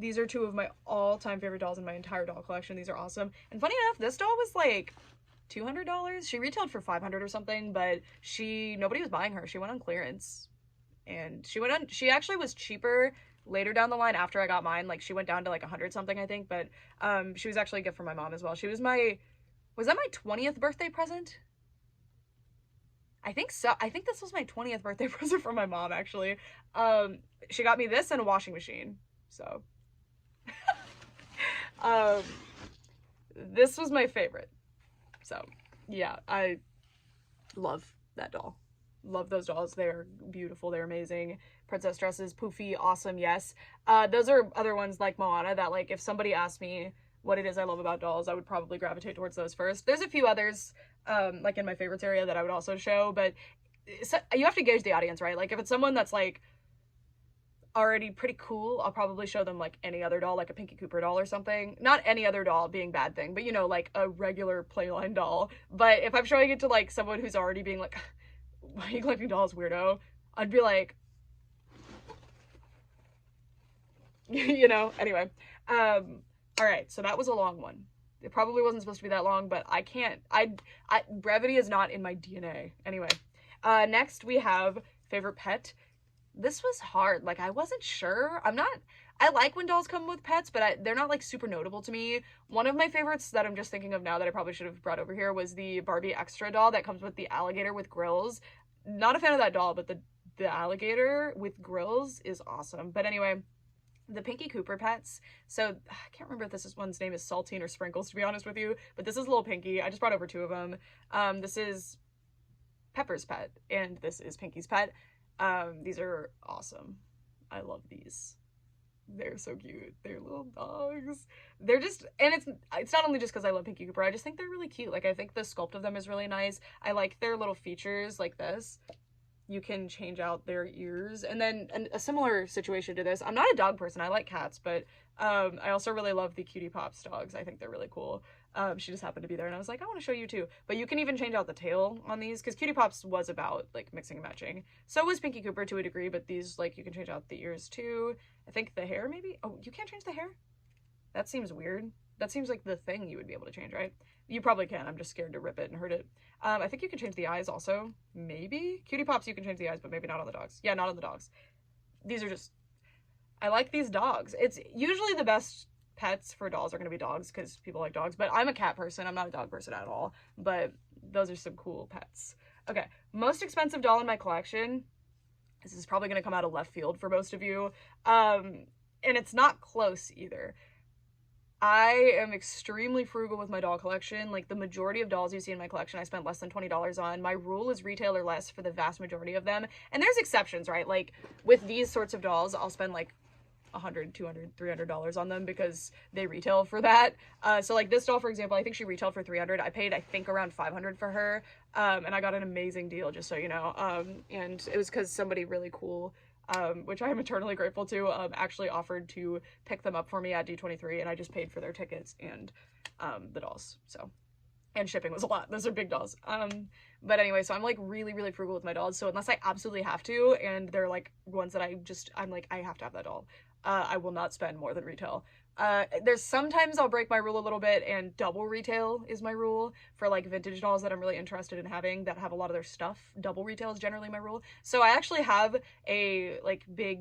These are two of my all-time favorite dolls in my entire doll collection. These are awesome. And funny enough, this doll was like $200. She retailed for $500 or something, but nobody was buying her. She went on clearance. And she actually was cheaper later down the line after I got mine. Like, she went down to like 100 something, I think, but she was actually a gift from my mom as well. Was that my 20th birthday present? I think so. I think this was my 20th birthday present from my mom, actually. She got me this and a washing machine. So, um, this was my favorite. So, yeah, I love that doll. Love those dolls. They're beautiful. They're amazing. Princess dresses, poofy, awesome, yes. Those are other ones like Moana that, like, if somebody asked me what it is I love about dolls, I would probably gravitate towards those first. There's a few others, like in my favorites area that I would also show, but you have to gauge the audience, right? Like, if it's someone that's, like, already pretty cool, I'll probably show them, like, any other doll, like a Pinky Cooper doll or something. Not any other doll being bad thing, but, you know, like a regular Playline doll. But if I'm showing it to, like, someone who's already being like, why are you collecting dolls, weirdo? I'd be like, you know, anyway. All right, so that was a long one. It probably wasn't supposed to be that long, but I can't, brevity is not in my DNA. Anyway, next we have favorite pet. This was hard. Like, I wasn't sure. I like when dolls come with pets, but they're not, like, super notable to me. One of my favorites that I'm just thinking of now that I probably should have brought over here was the Barbie Extra doll that comes with the alligator with grills. Not a fan of that doll, but the alligator with grills is awesome. But anyway, the Pinky Cooper pets. So I can't remember if this one's name is Saltine or Sprinkles, to be honest with you, but this is Little Pinky. I just brought over two of them. This is Pepper's pet, and this is Pinky's pet. These are awesome. I love these. They're so cute. They're little dogs. They're just, and it's not only just because I love Pinky Cooper, I just think they're really cute. Like, I think the sculpt of them is really nice. I like their little features like this. You can change out their ears. And then a similar situation to this, I'm not a dog person, I like cats, but I also really love the Cutie Pops dogs. I think they're really cool. She just happened to be there and I was like, I want to show you too. But you can even change out the tail on these, because Cutie Pops was about, like, mixing and matching. So was Pinky Cooper to a degree, but these, like, you can change out the ears too. I think the hair maybe? Oh, you can't change the hair? That seems weird. That seems like the thing you would be able to change, right? You probably can. I'm just scared to rip it and hurt it. I think you can change the eyes also. Maybe? Cutie Pops, you can change the eyes, but maybe not on the dogs. Yeah, not on the dogs. These are just... I like these dogs. It's usually the best pets for dolls are going to be dogs because people like dogs, but I'm a cat person. I'm not a dog person at all, but those are some cool pets. Okay, most expensive doll in my collection. This is probably going to come out of left field for most of you. And it's not close either. I am extremely frugal with my doll collection. Like, the majority of dolls you see in my collection, I spent less than $20 on. My rule is retail or less for the vast majority of them. And there's exceptions, right? Like, with these sorts of dolls, I'll spend, like, $100, $200, $300 on them because they retail for that. So, like, this doll, for example, I think she retailed for $300. I paid, I think, around $500 for her. And I got an amazing deal, just so you know. And it was because somebody really cool, which I am eternally grateful to, actually offered to pick them up for me at D23, and I just paid for their tickets and the dolls. So, and shipping was a lot. Those are big dolls. But anyway, so I'm, like, really, really frugal with my dolls. So unless I absolutely have to, and they're, like, ones that I'm like, I have to have that doll, I will not spend more than retail. There's sometimes I'll break my rule a little bit, and double retail is my rule for, like, vintage dolls that I'm really interested in having that have a lot of their stuff. Double retail is generally my rule. So I actually have a, like, big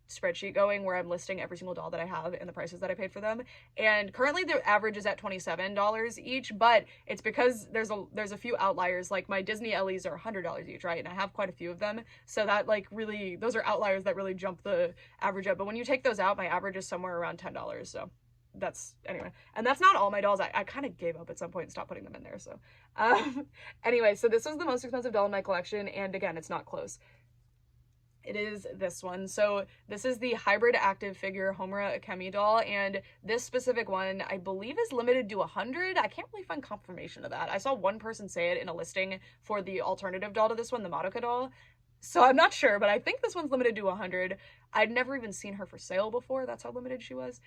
spreadsheet going where I'm listing every single doll that I have and the prices that I paid for them. And currently the average is at $27 each, but it's because there's a few outliers. Like, my Disney Ellies are $100 each, right? And I have quite a few of them. So that, like, really, those are outliers that really jump the average up. But when you take those out, my average is somewhere around $10. So that's, anyway. And that's not all my dolls. I kind of gave up at some point and stopped putting them in there. So anyway, so this was the most expensive doll in my collection. And again, it's not close. It is this one. So this is the hybrid active figure Homura Akemi doll, and this specific one I believe is limited to 100. I can't really find confirmation of that. I saw one person say it in a listing for the alternative doll to this one, the Madoka doll. So I'm not sure, but I think this one's limited to 100. I'd never even seen her for sale before. That's how limited she was.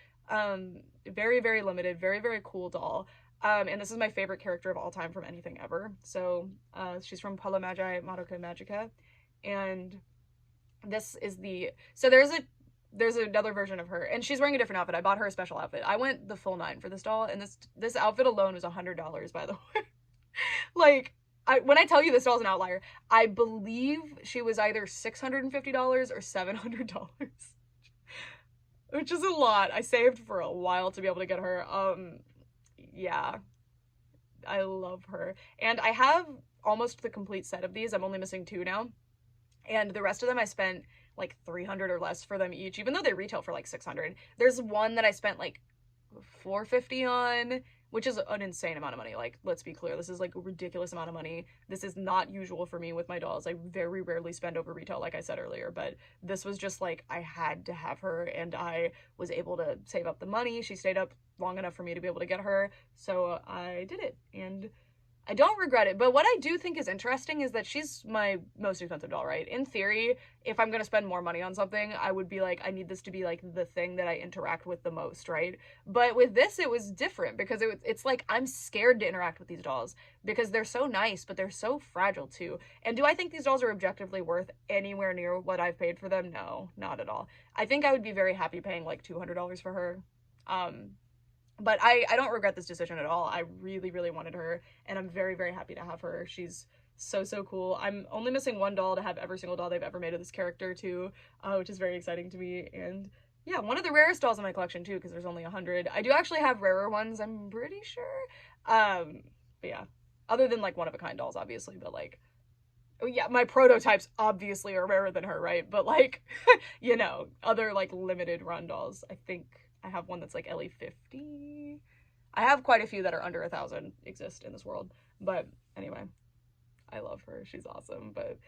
Very, very limited. Very, very cool doll. And this is my favorite character of all time from anything ever. So she's from Puella Magi Madoka Magica, and this is so there's another version of her, and she's wearing a different outfit. I bought her a special outfit. I went the full 9 for this doll, and this outfit alone was $100, by the way. Like, when I tell you this doll's an outlier, I believe she was either $650 or $700, which is a lot. I saved for a while to be able to get her. Yeah. I love her. And I have almost the complete set of these. I'm only missing 2 now. And the rest of them I spent like 300 or less for them each, even though they retail for like 600. There's one that I spent like 450 on, which is an insane amount of money. Like, let's be clear, this is like a ridiculous amount of money. This is not usual for me with my dolls. I very rarely spend over retail, like I said earlier, but this was just like, I had to have her, and I was able to save up the money. She stayed up long enough for me to be able to get her, so I did it, and I don't regret it. But what I do think is interesting is that she's my most expensive doll, right? In theory, if I'm gonna spend more money on something, I would be like, I need this to be like the thing that I interact with the most, right? But with this, it was different because it's like I'm scared to interact with these dolls because they're so nice, but they're so fragile too. And do I think these dolls are objectively worth anywhere near what I've paid for them? No, not at all. I think I would be very happy paying like $200 for her. But I don't regret this decision at all. I really, really wanted her, and I'm very, very happy to have her. She's so, so cool. I'm only missing 1 doll to have every single doll they've ever made of this character too, which is very exciting to me. And yeah, one of the rarest dolls in my collection too, because there's only 100. I do actually have rarer ones, I'm pretty sure. But yeah, other than like one-of-a-kind dolls, obviously, but like, oh yeah, my prototypes obviously are rarer than her, right? But like, you know, other like limited run dolls, I think I have one that's like LE50. I have quite a few that are under 1,000 exist in this world. But anyway, I love her. She's awesome. But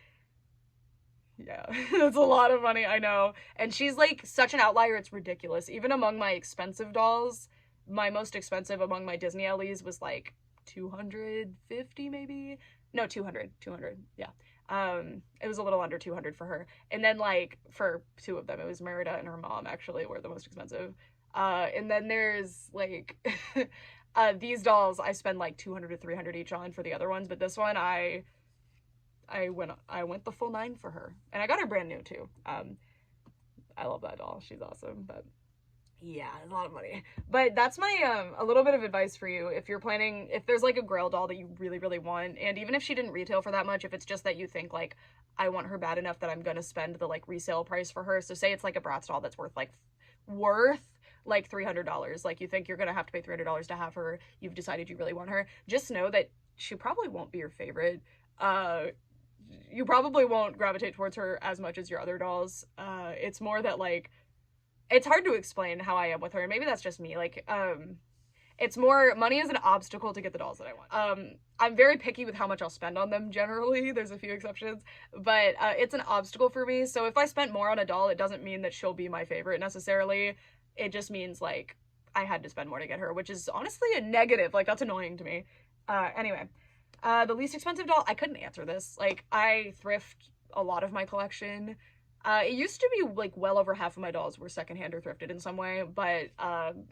yeah, that's a lot of money, I know. And she's like such an outlier, it's ridiculous. Even among my expensive dolls, my most expensive among my Disney LEs was like 250 maybe? No, 200. Yeah. It was a little under 200 for her. And then like for 2 of them, it was Merida and her mom actually were the most expensive. And then there's like these dolls I spend like 200 to 300 each on for the other ones, but this one I went the full 9 for her, and I got her brand new too. I love that doll. She's awesome. But yeah, a lot of money. But that's my a little bit of advice for you if you're planning, if there's like a Grail doll that you really, really want, and even if she didn't retail for that much, if it's just that you think like I want her bad enough that I'm gonna spend the like resale price for her. So say it's like a Bratz doll that's worth like $300, like you think you're gonna have to pay $300 to have her, you've decided you really want her, just know that she probably won't be your favorite. You probably won't gravitate towards her as much as your other dolls. It's more that like, it's hard to explain how I am with her, and maybe that's just me. Like, it's more, money is an obstacle to get the dolls that I want. I'm very picky with how much I'll spend on them generally. There's a few exceptions, but it's an obstacle for me. So if I spent more on a doll, it doesn't mean that she'll be my favorite necessarily. It just means like I had to spend more to get her, which is honestly a negative. Like, that's annoying to me. Anyway, the least expensive doll, I couldn't answer this. Like, I thrift a lot of my collection. It used to be like well over half of my dolls were secondhand or thrifted in some way, but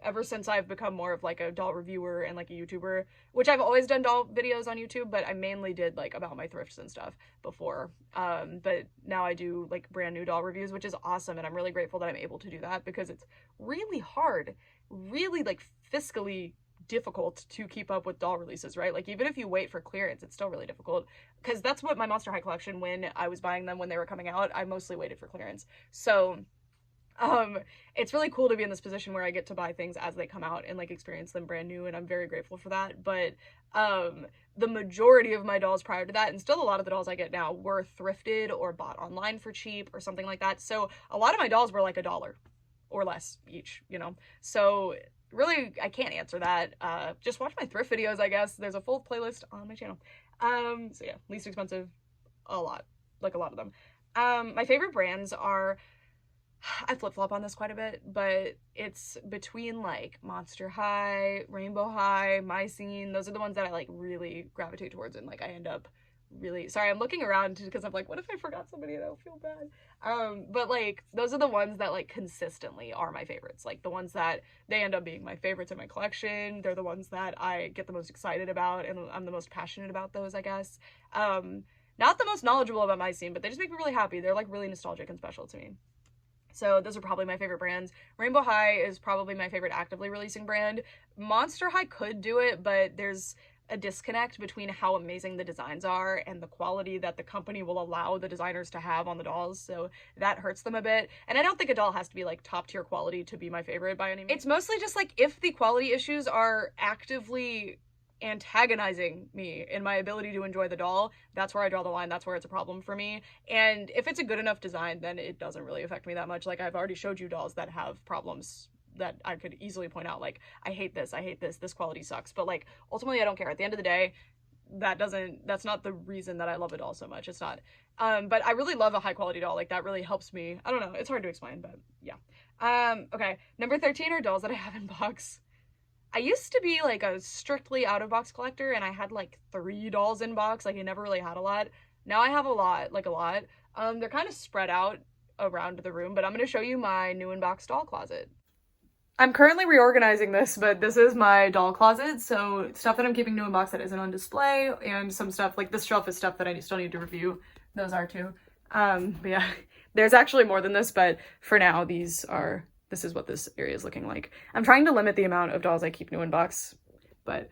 ever since I've become more of like a doll reviewer and like a YouTuber, which I've always done doll videos on YouTube, but I mainly did like about my thrifts and stuff before. But now I do like brand new doll reviews, which is awesome, and I'm really grateful that I'm able to do that because it's really hard, really like fiscally difficult to keep up with doll releases, right? Like, even if you wait for clearance, it's still really difficult, because that's what my Monster High collection, when I was buying them when they were coming out, I mostly waited for clearance. So it's really cool to be in this position where I get to buy things as they come out and like experience them brand new, and I'm very grateful for that. But the majority of my dolls prior to that, and still a lot of the dolls I get now, were thrifted or bought online for cheap or something like that. So a lot of my dolls were like $1 or less each, you know? So really, I can't answer that. Just watch my thrift videos, I guess. There's a full playlist on my channel. So yeah, least expensive, a lot of them. My favorite brands are, I flip-flop on this quite a bit, but it's between like Monster High, Rainbow High, Mycene. Those are the ones that I like really gravitate towards, and like I end up really, sorry, I'm looking around because I'm like, what if I forgot somebody and I'll feel bad? But like, those are the ones that like consistently are my favorites. Like, the ones that they end up being my favorites in my collection. They're the ones that I get the most excited about, and I'm the most passionate about those, I guess. Not the most knowledgeable about Mycene, but they just make me really happy. They're like really nostalgic and special to me. So those are probably my favorite brands. Rainbow High is probably my favorite actively releasing brand. Monster High could do it, but there's a disconnect between how amazing the designs are and the quality that the company will allow the designers to have on the dolls, so that hurts them a bit. And I don't think a doll has to be like top tier quality to be my favorite by any means. It's mostly just like if the quality issues are actively antagonizing me in my ability to enjoy the doll, that's where I draw the line. That's where it's a problem for me. And if it's a good enough design, then it doesn't really affect me that much. Like, I've already showed you dolls that have problems that I could easily point out, like, I hate this, this quality sucks. But like, ultimately, I don't care. At the end of the day, that's not the reason that I love a doll so much. It's not. But I really love a high quality doll. Like, that really helps me. I don't know, it's hard to explain, but yeah. Okay, number 13 are dolls that I have in box. I used to be like a strictly out of box collector, and I had like 3 dolls in box. Like, I never really had a lot. Now I have a lot, like a lot. They're kind of spread out around the room, but I'm going to show you my new in box doll closet. I'm currently reorganizing this, but this is my doll closet. So stuff that I'm keeping new in box that isn't on display, and some stuff like this shelf is stuff that I still need to review. Those are too. But yeah, there's actually more than this, but for now, this is what this area is looking like. I'm trying to limit the amount of dolls I keep new in box, but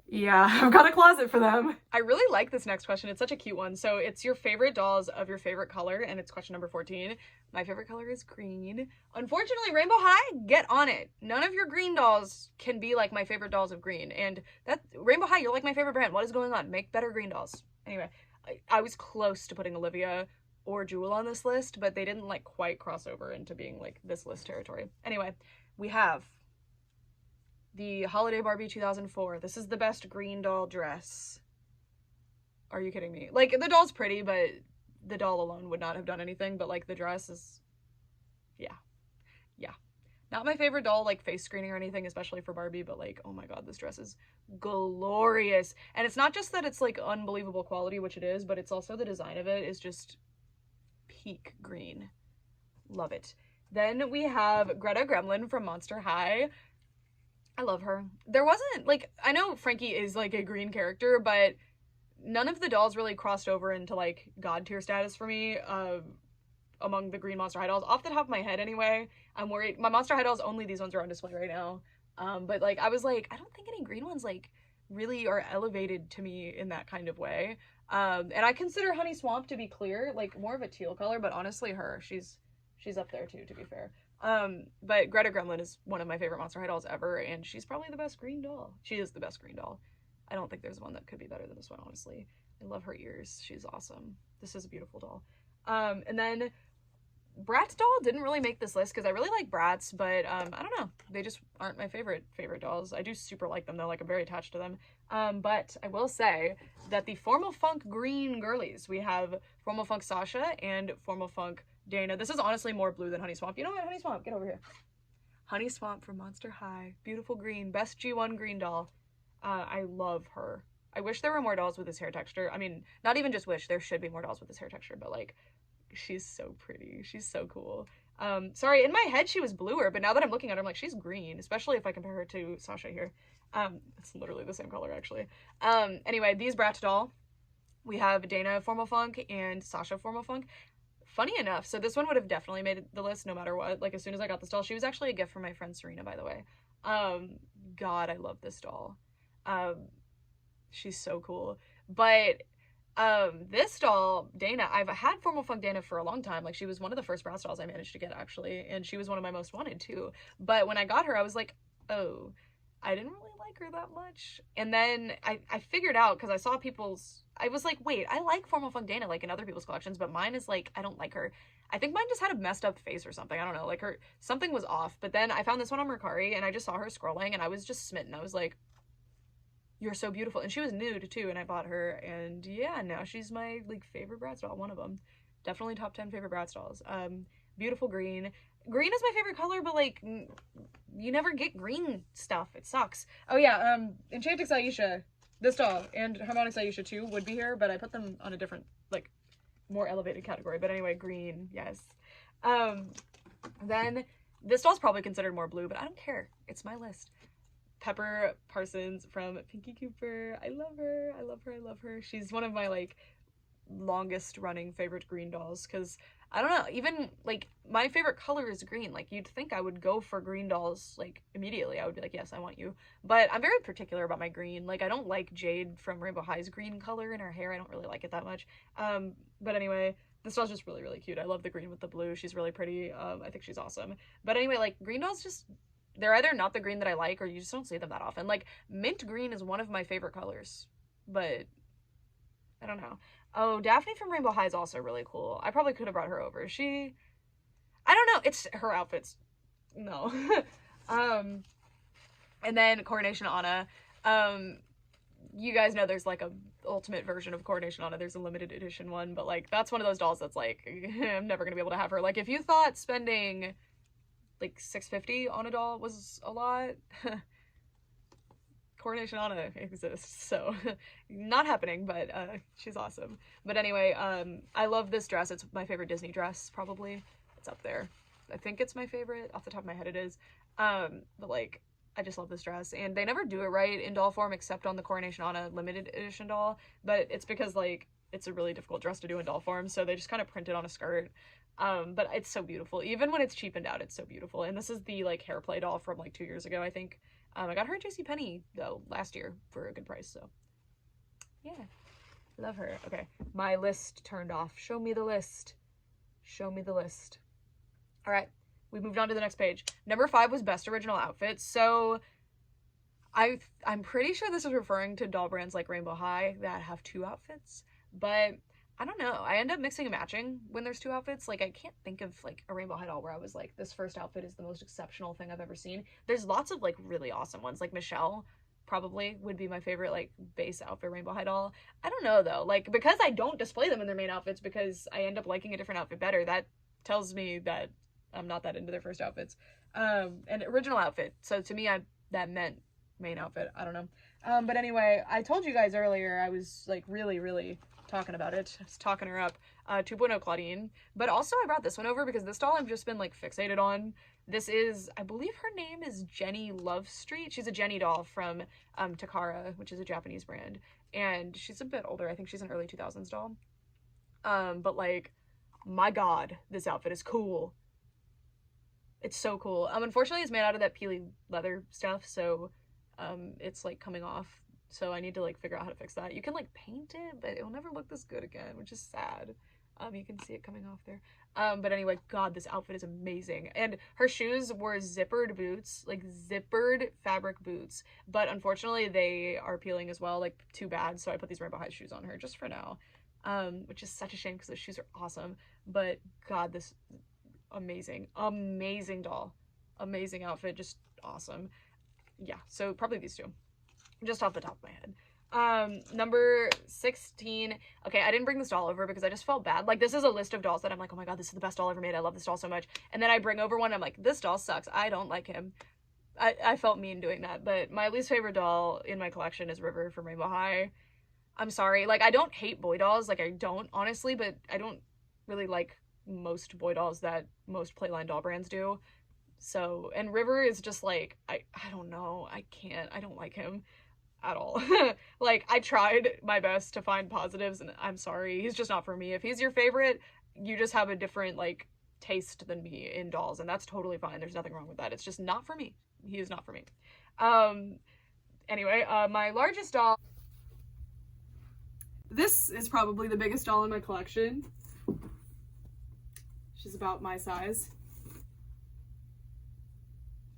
yeah, I've got a closet for them. I really like this next question. It's such a cute one. So it's your favorite dolls of your favorite color, and it's question number 14. My favorite color is green. Unfortunately, Rainbow High, get on it. None of your green dolls can be like my favorite dolls of green. And that Rainbow High, you're like my favorite brand. What is going on? Make better green dolls. Anyway, I was close to putting Olivia or Jewel on this list, but they didn't like quite cross over into being like this list territory. Anyway, we have the Holiday Barbie 2004. This is the best green doll dress. Are you kidding me? Like, the doll's pretty, but the doll alone would not have done anything, but like the dress is, yeah. Not my favorite doll, like face screening or anything, especially for Barbie, but like, oh my god, this dress is glorious. And it's not just that it's like unbelievable quality, which it is, but it's also the design of it is just peak green. Love it. Then we have Greta Gremlin from Monster High. I love her. There wasn't, like, I know Frankie is like a green character, but none of the dolls really crossed over into like god tier status for me among the green Monster High dolls. Off the top of my head anyway, I'm worried. My Monster High dolls, only these ones are on display right now. But like, I was like, I don't think any green ones like really are elevated to me in that kind of way. And I consider Honey Swamp to be clear, like more of a teal color, but honestly she's up there too, to be fair. But Greta Gremlin is one of my favorite Monster High dolls ever, and she's probably the best green doll. She is the best green doll. I don't think there's one that could be better than this one, honestly. I love her ears. She's awesome. This is a beautiful doll. And then Bratz doll didn't really make this list because I really like Bratz, but I don't know. They just aren't my favorite dolls. I do super like them though, like I'm very attached to them. But I will say that the Formal Funk green girlies, we have Formal Funk Sasha and Formal Funk Dana. This is honestly more blue than Honey Swamp. You know what? Honey Swamp, get over here. Honey Swamp from Monster High. Beautiful green. Best G1 green doll. I love her. I wish there were more dolls with this hair texture. I mean, not even just wish. There should be more dolls with this hair texture, but like, she's so pretty. She's so cool. Sorry, in my head she was bluer, but now that I'm looking at her, I'm like, she's green, especially if I compare her to Sasha here. It's literally the same color, actually. Anyway, these Bratz doll, we have Dana Formal Funk and Sasha Formal Funk. Funny enough, so this one would have definitely made the list no matter what. Like, as soon as I got this doll, she was actually a gift from my friend Serena, by the way. God, I love this doll. She's so cool. But this doll, Dana, I've had Formal Funk Dana for a long time. Like, she was one of the first Bratz dolls I managed to get, actually, and she was one of my most wanted too. But when I got her, I was like, oh, I didn't really like her that much. And then I figured out, because I saw I was like, wait, I like Formal Funk Dana like in other people's collections, but mine is like, I don't like her. I think mine just had a messed up face or something. I don't know, like something was off. But then I found this one on Mercari and I just saw her scrolling and I was just smitten. I was like, you're so beautiful. And she was nude too, and I bought her, and yeah, now she's my like favorite Bratz doll, one of them. Definitely top 10 favorite Bratz dolls. Beautiful green. Green is my favorite color, but like, you never get green stuff. It sucks. Oh yeah, Enchantix Aisha, this doll, and Harmonix Aisha too would be here, but I put them on a different, like, more elevated category. But anyway, green, yes. Then this doll's probably considered more blue, but I don't care. It's my list. Pepper Parsons from Pinky Cooper. I love her. I love her. I love her. She's one of my like longest running favorite green dolls, because I don't know, even like my favorite color is green. Like, you'd think I would go for green dolls like immediately. I would be like, yes, I want you. But I'm very particular about my green. Like, I don't like Jade from Rainbow High's green color in her hair. I don't really like it that much. But anyway, this doll's just really, really cute. I love the green with the blue. She's really pretty. I think she's awesome. But anyway, like, green dolls just they're either not the green that I like, or you just don't see them that often. Like, mint green is one of my favorite colors, but I don't know. Oh, Daphne from Rainbow High is also really cool. I probably could have brought her over. I don't know, it's her outfits. No. And then Coronation Anna. You guys know there's like a ultimate version of Coronation Anna. There's a limited edition one, but like that's one of those dolls that's like I'm never gonna be able to have her. Like if you thought spending like $650 on a doll was a lot, Coronation Anna exists, so not happening, but she's awesome. But anyway, I love this dress. It's my favorite Disney dress, probably. It's up there. I think it's my favorite. Off the top of my head it is. But like I just love this dress, and they never do it right in doll form except on the Coronation Anna limited edition doll, but it's because like it's a really difficult dress to do in doll form, so they just kind of print it on a skirt. But it's so beautiful. Even when it's cheapened out, it's so beautiful. And this is the like hair play doll from like 2 years ago, I think. I got her at JCPenney though last year for a good price, so yeah, love her. Okay, my list turned off. Show me the list. Show me the list. All right, we moved on to the next page. Number 5 was best original outfit. So I'm pretty sure this is referring to doll brands like Rainbow High that have 2 outfits, but I don't know. I end up mixing and matching when there's 2 outfits. Like I can't think of like a Rainbow High doll where I was like, this first outfit is the most exceptional thing I've ever seen. There's lots of like really awesome ones. Like Michelle probably would be my favorite like base outfit Rainbow High doll. I don't know though. Like because I don't display them in their main outfits because I end up liking a different outfit better, that tells me that I'm not that into their first outfits. And original outfit. So to me, that meant main outfit. I don't know. But anyway, I told you guys earlier I was like really talking about it. I was talking her up. 2.0 Claudine. But also I brought this one over because this doll I've just been like fixated on. This is, I believe her name is Jenny Lovestreet. She's a Jenny doll from Takara, which is a Japanese brand. And she's a bit older. I think she's an early 2000s doll. But like, my god, this outfit is cool. It's so cool. Unfortunately, it's made out of that peely leather stuff, so it's like coming off. So I need to like figure out how to fix that. You can like paint it, but it'll never look this good again, which is sad. You can see it coming off there. But anyway, god, this outfit is amazing. And her shoes were zippered boots, like zippered fabric boots. But unfortunately, they are peeling as well, like too bad. So I put these Rainbow High shoes on her just for now, which is such a shame because the shoes are awesome. But god, this amazing doll, amazing outfit, just awesome. Yeah, so probably these 2 just off the top of my head. Number 16. Okay, I didn't bring this doll over because I just felt bad. Like this is a list of dolls that I'm like, oh my god, this is the best doll ever made. I love this doll so much. And then I bring over one, I'm like, this doll sucks. I don't like him. I felt mean doing that. But my least favorite doll in my collection is River from Rainbow High. I'm sorry. Like I don't hate boy dolls. Like I don't honestly, but I don't really like most boy dolls that most Playline doll brands do. So, and River is just like, I don't know. I don't like him at all. Like I tried my best to find positives and I'm sorry, he's just not for me. If he's your favorite, you just have a different like taste than me in dolls, and that's totally fine. There's nothing wrong with that. It's just not for me. He is not for me. Anyway, my largest doll. This is probably the biggest doll in my collection. She's about my size.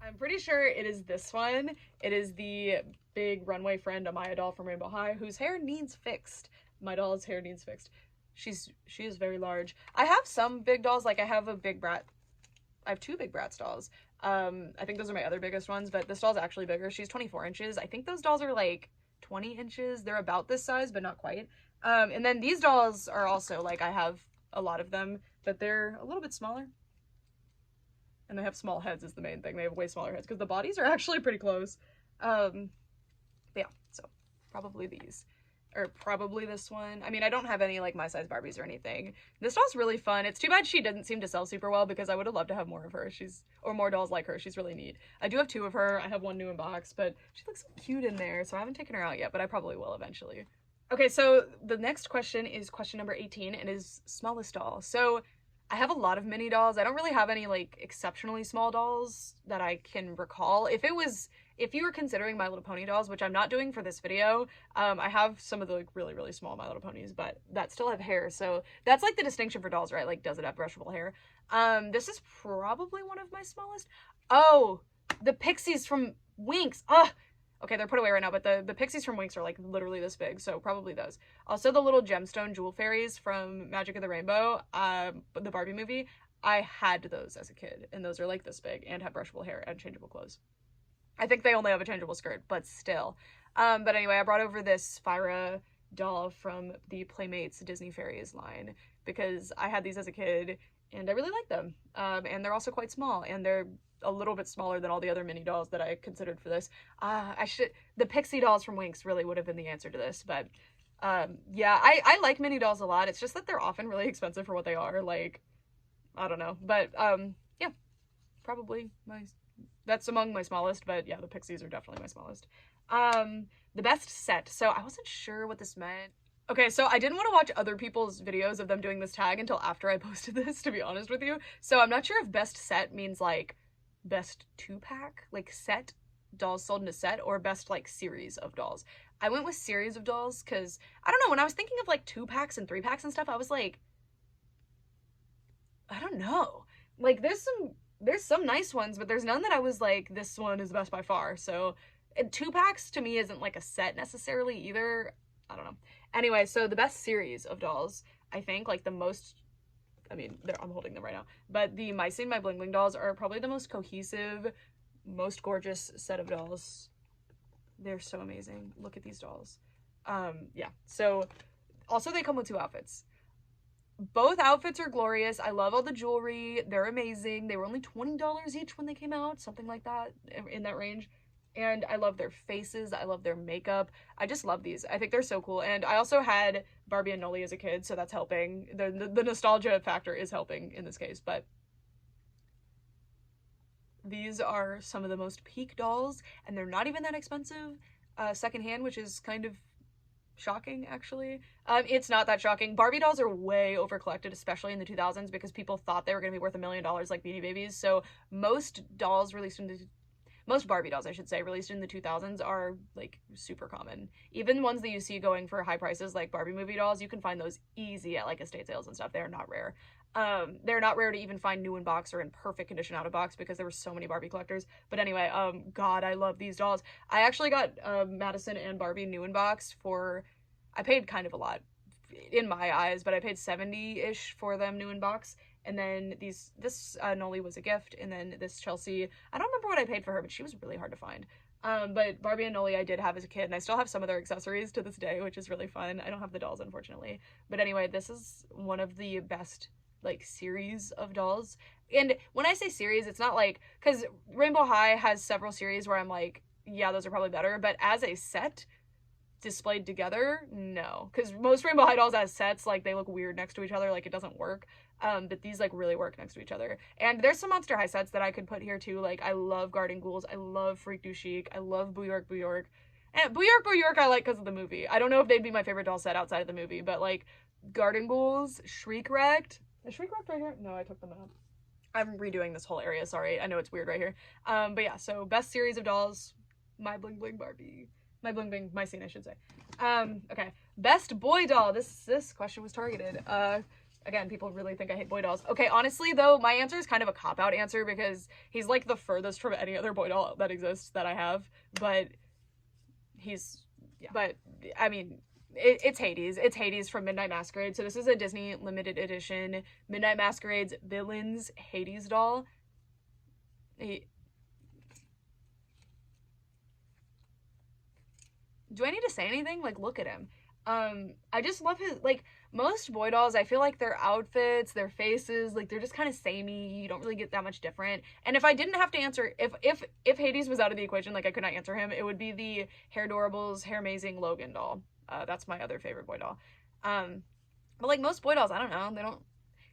I'm pretty sure it is this one. It is the big runway friend Amaya doll from Rainbow High, whose hair needs fixed. My doll's hair needs fixed. She is very large. I have some big dolls, like I have a big brat. I have 2 big Bratz dolls. I think those are my other biggest ones, but this doll's actually bigger. She's 24 inches. I think those dolls are like 20 inches. They're about this size, but not quite. And then these dolls are also like, I have a lot of them, but they're a little bit smaller. And they have small heads is the main thing. They have way smaller heads because the bodies are actually pretty close. Yeah, so probably these. Or probably this one. I mean, I don't have any like my size Barbies or anything. This doll's really fun. It's too bad she doesn't seem to sell super well because I would have loved to have more of her. Or more dolls like her. She's really neat. I do have 2 of her. I have 1 new in box, but she looks so cute in there, so I haven't taken her out yet, but I probably will eventually. Okay, so the next question is question number 18, and is smallest doll. So I have a lot of mini dolls. I don't really have any like exceptionally small dolls that I can recall. If you were considering My Little Pony dolls, which I'm not doing for this video, I have some of the like really small My Little Ponies, but that still have hair. So that's like the distinction for dolls, right? Like, does it have brushable hair? This is probably one of my smallest. Oh, The Pixies from Winx. Ugh. Okay, they're put away right now, but the Pixies from Winx are like literally this big, so probably those. Also, the little gemstone jewel fairies from Magic of the Rainbow, the Barbie movie. I had those as a kid, and those are like this big and have brushable hair and changeable clothes. I think they only have a changeable skirt, but still. But anyway, I brought over this Spyra doll from the Playmates Disney Fairies line because I had these as a kid and I really like them. And they're also quite small, and they're a little bit smaller than all the other mini dolls that I considered for this. The Pixie dolls from Winx really would have been the answer to this, but yeah, I like mini dolls a lot. It's just that they're often really expensive for what they are. Like, I don't know, but yeah, probably that's among my smallest, but yeah, the Pixies are definitely my smallest. The best set. So I wasn't sure what this meant. Okay, so I didn't want to watch other people's videos of them doing this tag until after I posted this, to be honest with you. So I'm not sure if best set means like best 2-pack, like set, dolls sold in a set, or best like series of dolls. I went with series of dolls because, I don't know, when I was thinking of like 2-packs and 3-packs and stuff, I was like, I don't know. Like there's some nice ones, but there's none that I was like, this one is the best by far. So 2-packs to me isn't like a set necessarily either. I don't know. Anyway, so the best series of dolls, I think, like the most, I mean, I'm holding them right now, but the My Scene, My Bling Bling dolls are probably the most cohesive, most gorgeous set of dolls. They're so amazing. Look at these dolls. Yeah, so also they come with 2 outfits. Both outfits are glorious. I love all the jewelry. They're amazing. They were only $20 each when they came out, something like that, in that range. And I love their faces. I love their makeup. I just love these. I think they're so cool. And I also had Barbie and Noli as a kid, so that's helping. The nostalgia factor is helping in this case. But these are some of the most peak dolls, and they're not even that expensive secondhand, which is kind of shocking, actually. It's not that shocking. Barbie dolls are way over collected, especially in the 2000s, because people thought they were going to be worth $1 million like Beanie Babies. So most Barbie dolls, I should say, released in the 2000s are like super common. Even ones that you see going for high prices like Barbie movie dolls, you can find those easy at like estate sales and stuff. They're not rare. They're not rare to even find new in box or in perfect condition out of box because there were so many Barbie collectors. But anyway, God, I love these dolls. I actually got Madison and Barbie new in box for, I paid kind of a lot in my eyes, but I paid 70-ish for them new in box. And then this Noli was a gift, and then this Chelsea, I don't remember what I paid for her, but she was really hard to find. But Barbie and Noli I did have as a kid, and I still have some of their accessories to this day, which is really fun. I don't have the dolls, unfortunately. But anyway, this is one of the best, like, series of dolls. And when I say series, it's not like, because Rainbow High has several series where I'm like, yeah, those are probably better, but as a set, displayed together, no, because most Rainbow High dolls as sets, like, they look weird next to each other, like it doesn't work. But these like really work next to each other. And there's some Monster High sets that I could put here too. Like, I love Garden Ghouls, I love Freak Du Chic, I love Boo York Boo York. And Boo York I like because of the movie. I don't know if they'd be my favorite doll set outside of the movie, but like Garden Ghouls, Shriek Wrecked. Is Shriek Wrecked right here? No, I took them out. I'm redoing this whole area, sorry. I know it's weird right here. But yeah, so best series of dolls, My Bling Bling Barbie. My Bling Bling, My Scene, I should say. Okay. Best boy doll. This question was targeted. Again, people really think I hate boy dolls. Okay, honestly, though, my answer is kind of a cop-out answer because he's, like, the furthest from any other boy doll that exists that I have. But he's, yeah. But, I mean, it's Hades. It's Hades from Midnight Masquerade. So this is a Disney limited edition Midnight Masquerade's Villains Hades doll. Do I need to say anything? Like, look at him. I just love his, like, most boy dolls, I feel like their outfits, their faces, like, they're just kind of samey. You don't really get that much different. And if I didn't have to answer, if Hades was out of the equation, like, I could not answer him, it would be the Hairdorables Hair Amazing Logan doll. That's my other favorite boy doll. But, like, most boy dolls, I don't know, they don't,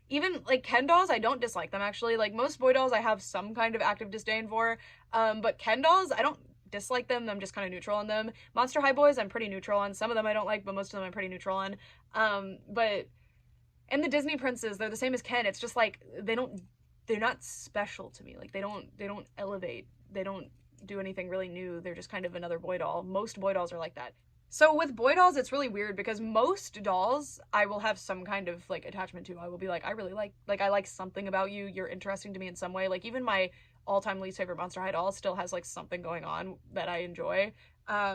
even, like, Ken dolls, I don't dislike them, actually. Like, most boy dolls I have some kind of active disdain for, but Ken dolls, I don't dislike them. I'm just kind of neutral on them. Monster High boys, I'm pretty neutral on. Some of them I don't like, but most of them I'm pretty neutral on. And the Disney princes, they're the same as Ken. It's just like, they're not special to me. Like, they don't elevate. They don't do anything really new. They're just kind of another boy doll. Most boy dolls are like that. So with boy dolls, it's really weird because most dolls I will have some kind of, like, attachment to. I will be like, I really like I like something about you. You're interesting to me in some way. Like, even my all-time least favorite Monster High doll still has like something going on that I enjoy.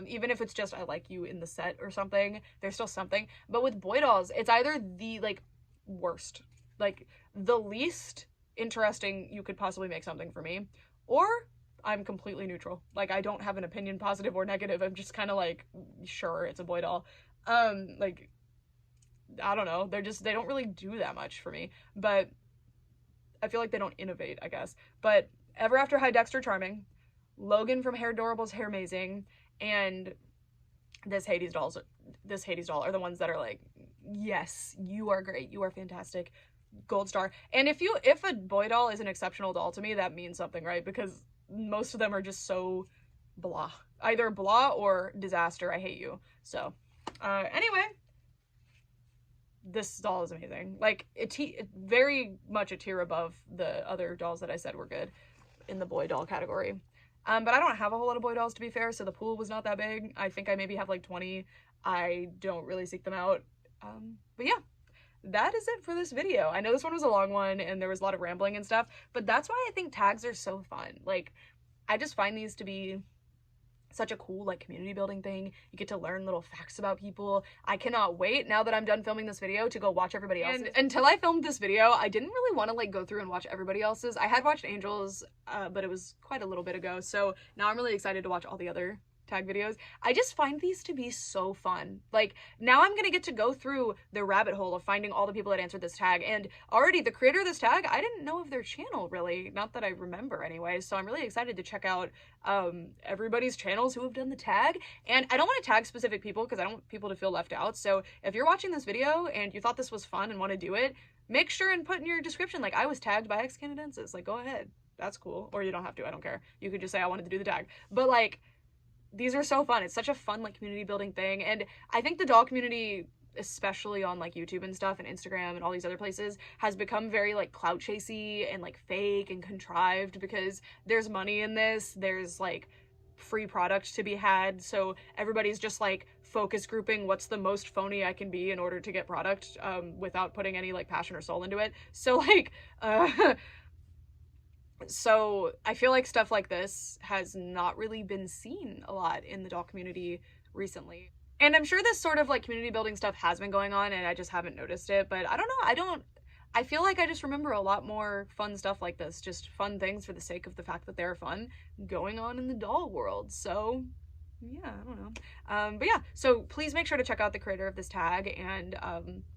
Even if it's just I like you in the set or something, there's still something. But with boy dolls, it's either the like worst, like the least interesting you could possibly make something for me, or I'm completely neutral. Like, I don't have an opinion, positive or negative. I'm just kind of like, sure, it's a boy doll. Like, I don't know. They don't really do that much for me. But I feel like they don't innovate, I guess. But Ever After High Dexter Charming, Logan from Hair Adorables Hair Amazing, and this Hades doll are the ones that are like, yes, you are great. You are fantastic. Gold star. And if a boy doll is an exceptional doll to me, that means something, right? Because most of them are just so blah. Either blah or disaster. I hate you. So, anyway, this doll is amazing. Like, very much a tier above the other dolls that I said were good in the boy doll category. But I don't have a whole lot of boy dolls, to be fair, so the pool was not that big. I think I maybe have like 20. I don't really seek them out. But yeah, that is it for this video. I know this one was a long one and there was a lot of rambling and stuff, but that's why I think tags are so fun. Like, I just find these to be such a cool like community building thing. You get to learn little facts about people. I cannot wait, now that I'm done filming this video, to go watch everybody else's. And until I filmed this video, I didn't really want to like go through and watch everybody else's. I had watched Angel's, but it was quite a little bit ago, so now I'm really excited to watch all the other tag videos. I just find these to be so fun. Like, now I'm gonna get to go through the rabbit hole of finding all the people that answered this tag, and already the creator of this tag, I didn't know of their channel really, not that I remember anyway, so I'm really excited to check out everybody's channels who have done the tag. And I don't want to tag specific people because I don't want people to feel left out, so if you're watching this video and you thought this was fun and want to do it, make sure and put in your description like, I was tagged by X Canadensis. Like, go ahead, that's cool. Or you don't have to, I don't care. You could just say I wanted to do the tag. But like, these are so fun. It's such a fun like community building thing, and I think the doll community, especially on like YouTube and stuff and Instagram and all these other places, has become very like clout chasey and like fake and contrived because there's money in this, there's like free product to be had, so everybody's just like focus grouping what's the most phony I can be in order to get product without putting any like passion or soul into it. So like so I feel like stuff like this has not really been seen a lot in the doll community recently. And I'm sure this sort of like community building stuff has been going on and I just haven't noticed it, but I don't know, I feel like I just remember a lot more fun stuff like this, just fun things for the sake of the fact that they're fun, going on in the doll world. So yeah, I don't know. But yeah, so please make sure to check out the creator of this tag, and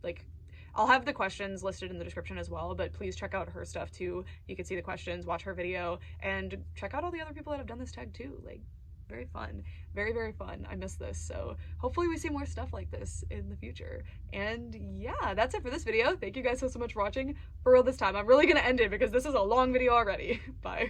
like, I'll have the questions listed in the description as well, but please check out her stuff too. You can see the questions, watch her video, and check out all the other people that have done this tag too. Like, very fun. Very, very fun. I miss this. So hopefully we see more stuff like this in the future. And yeah, that's it for this video. Thank you guys so much for watching. For real this time, I'm really gonna end it because this is a long video already. Bye.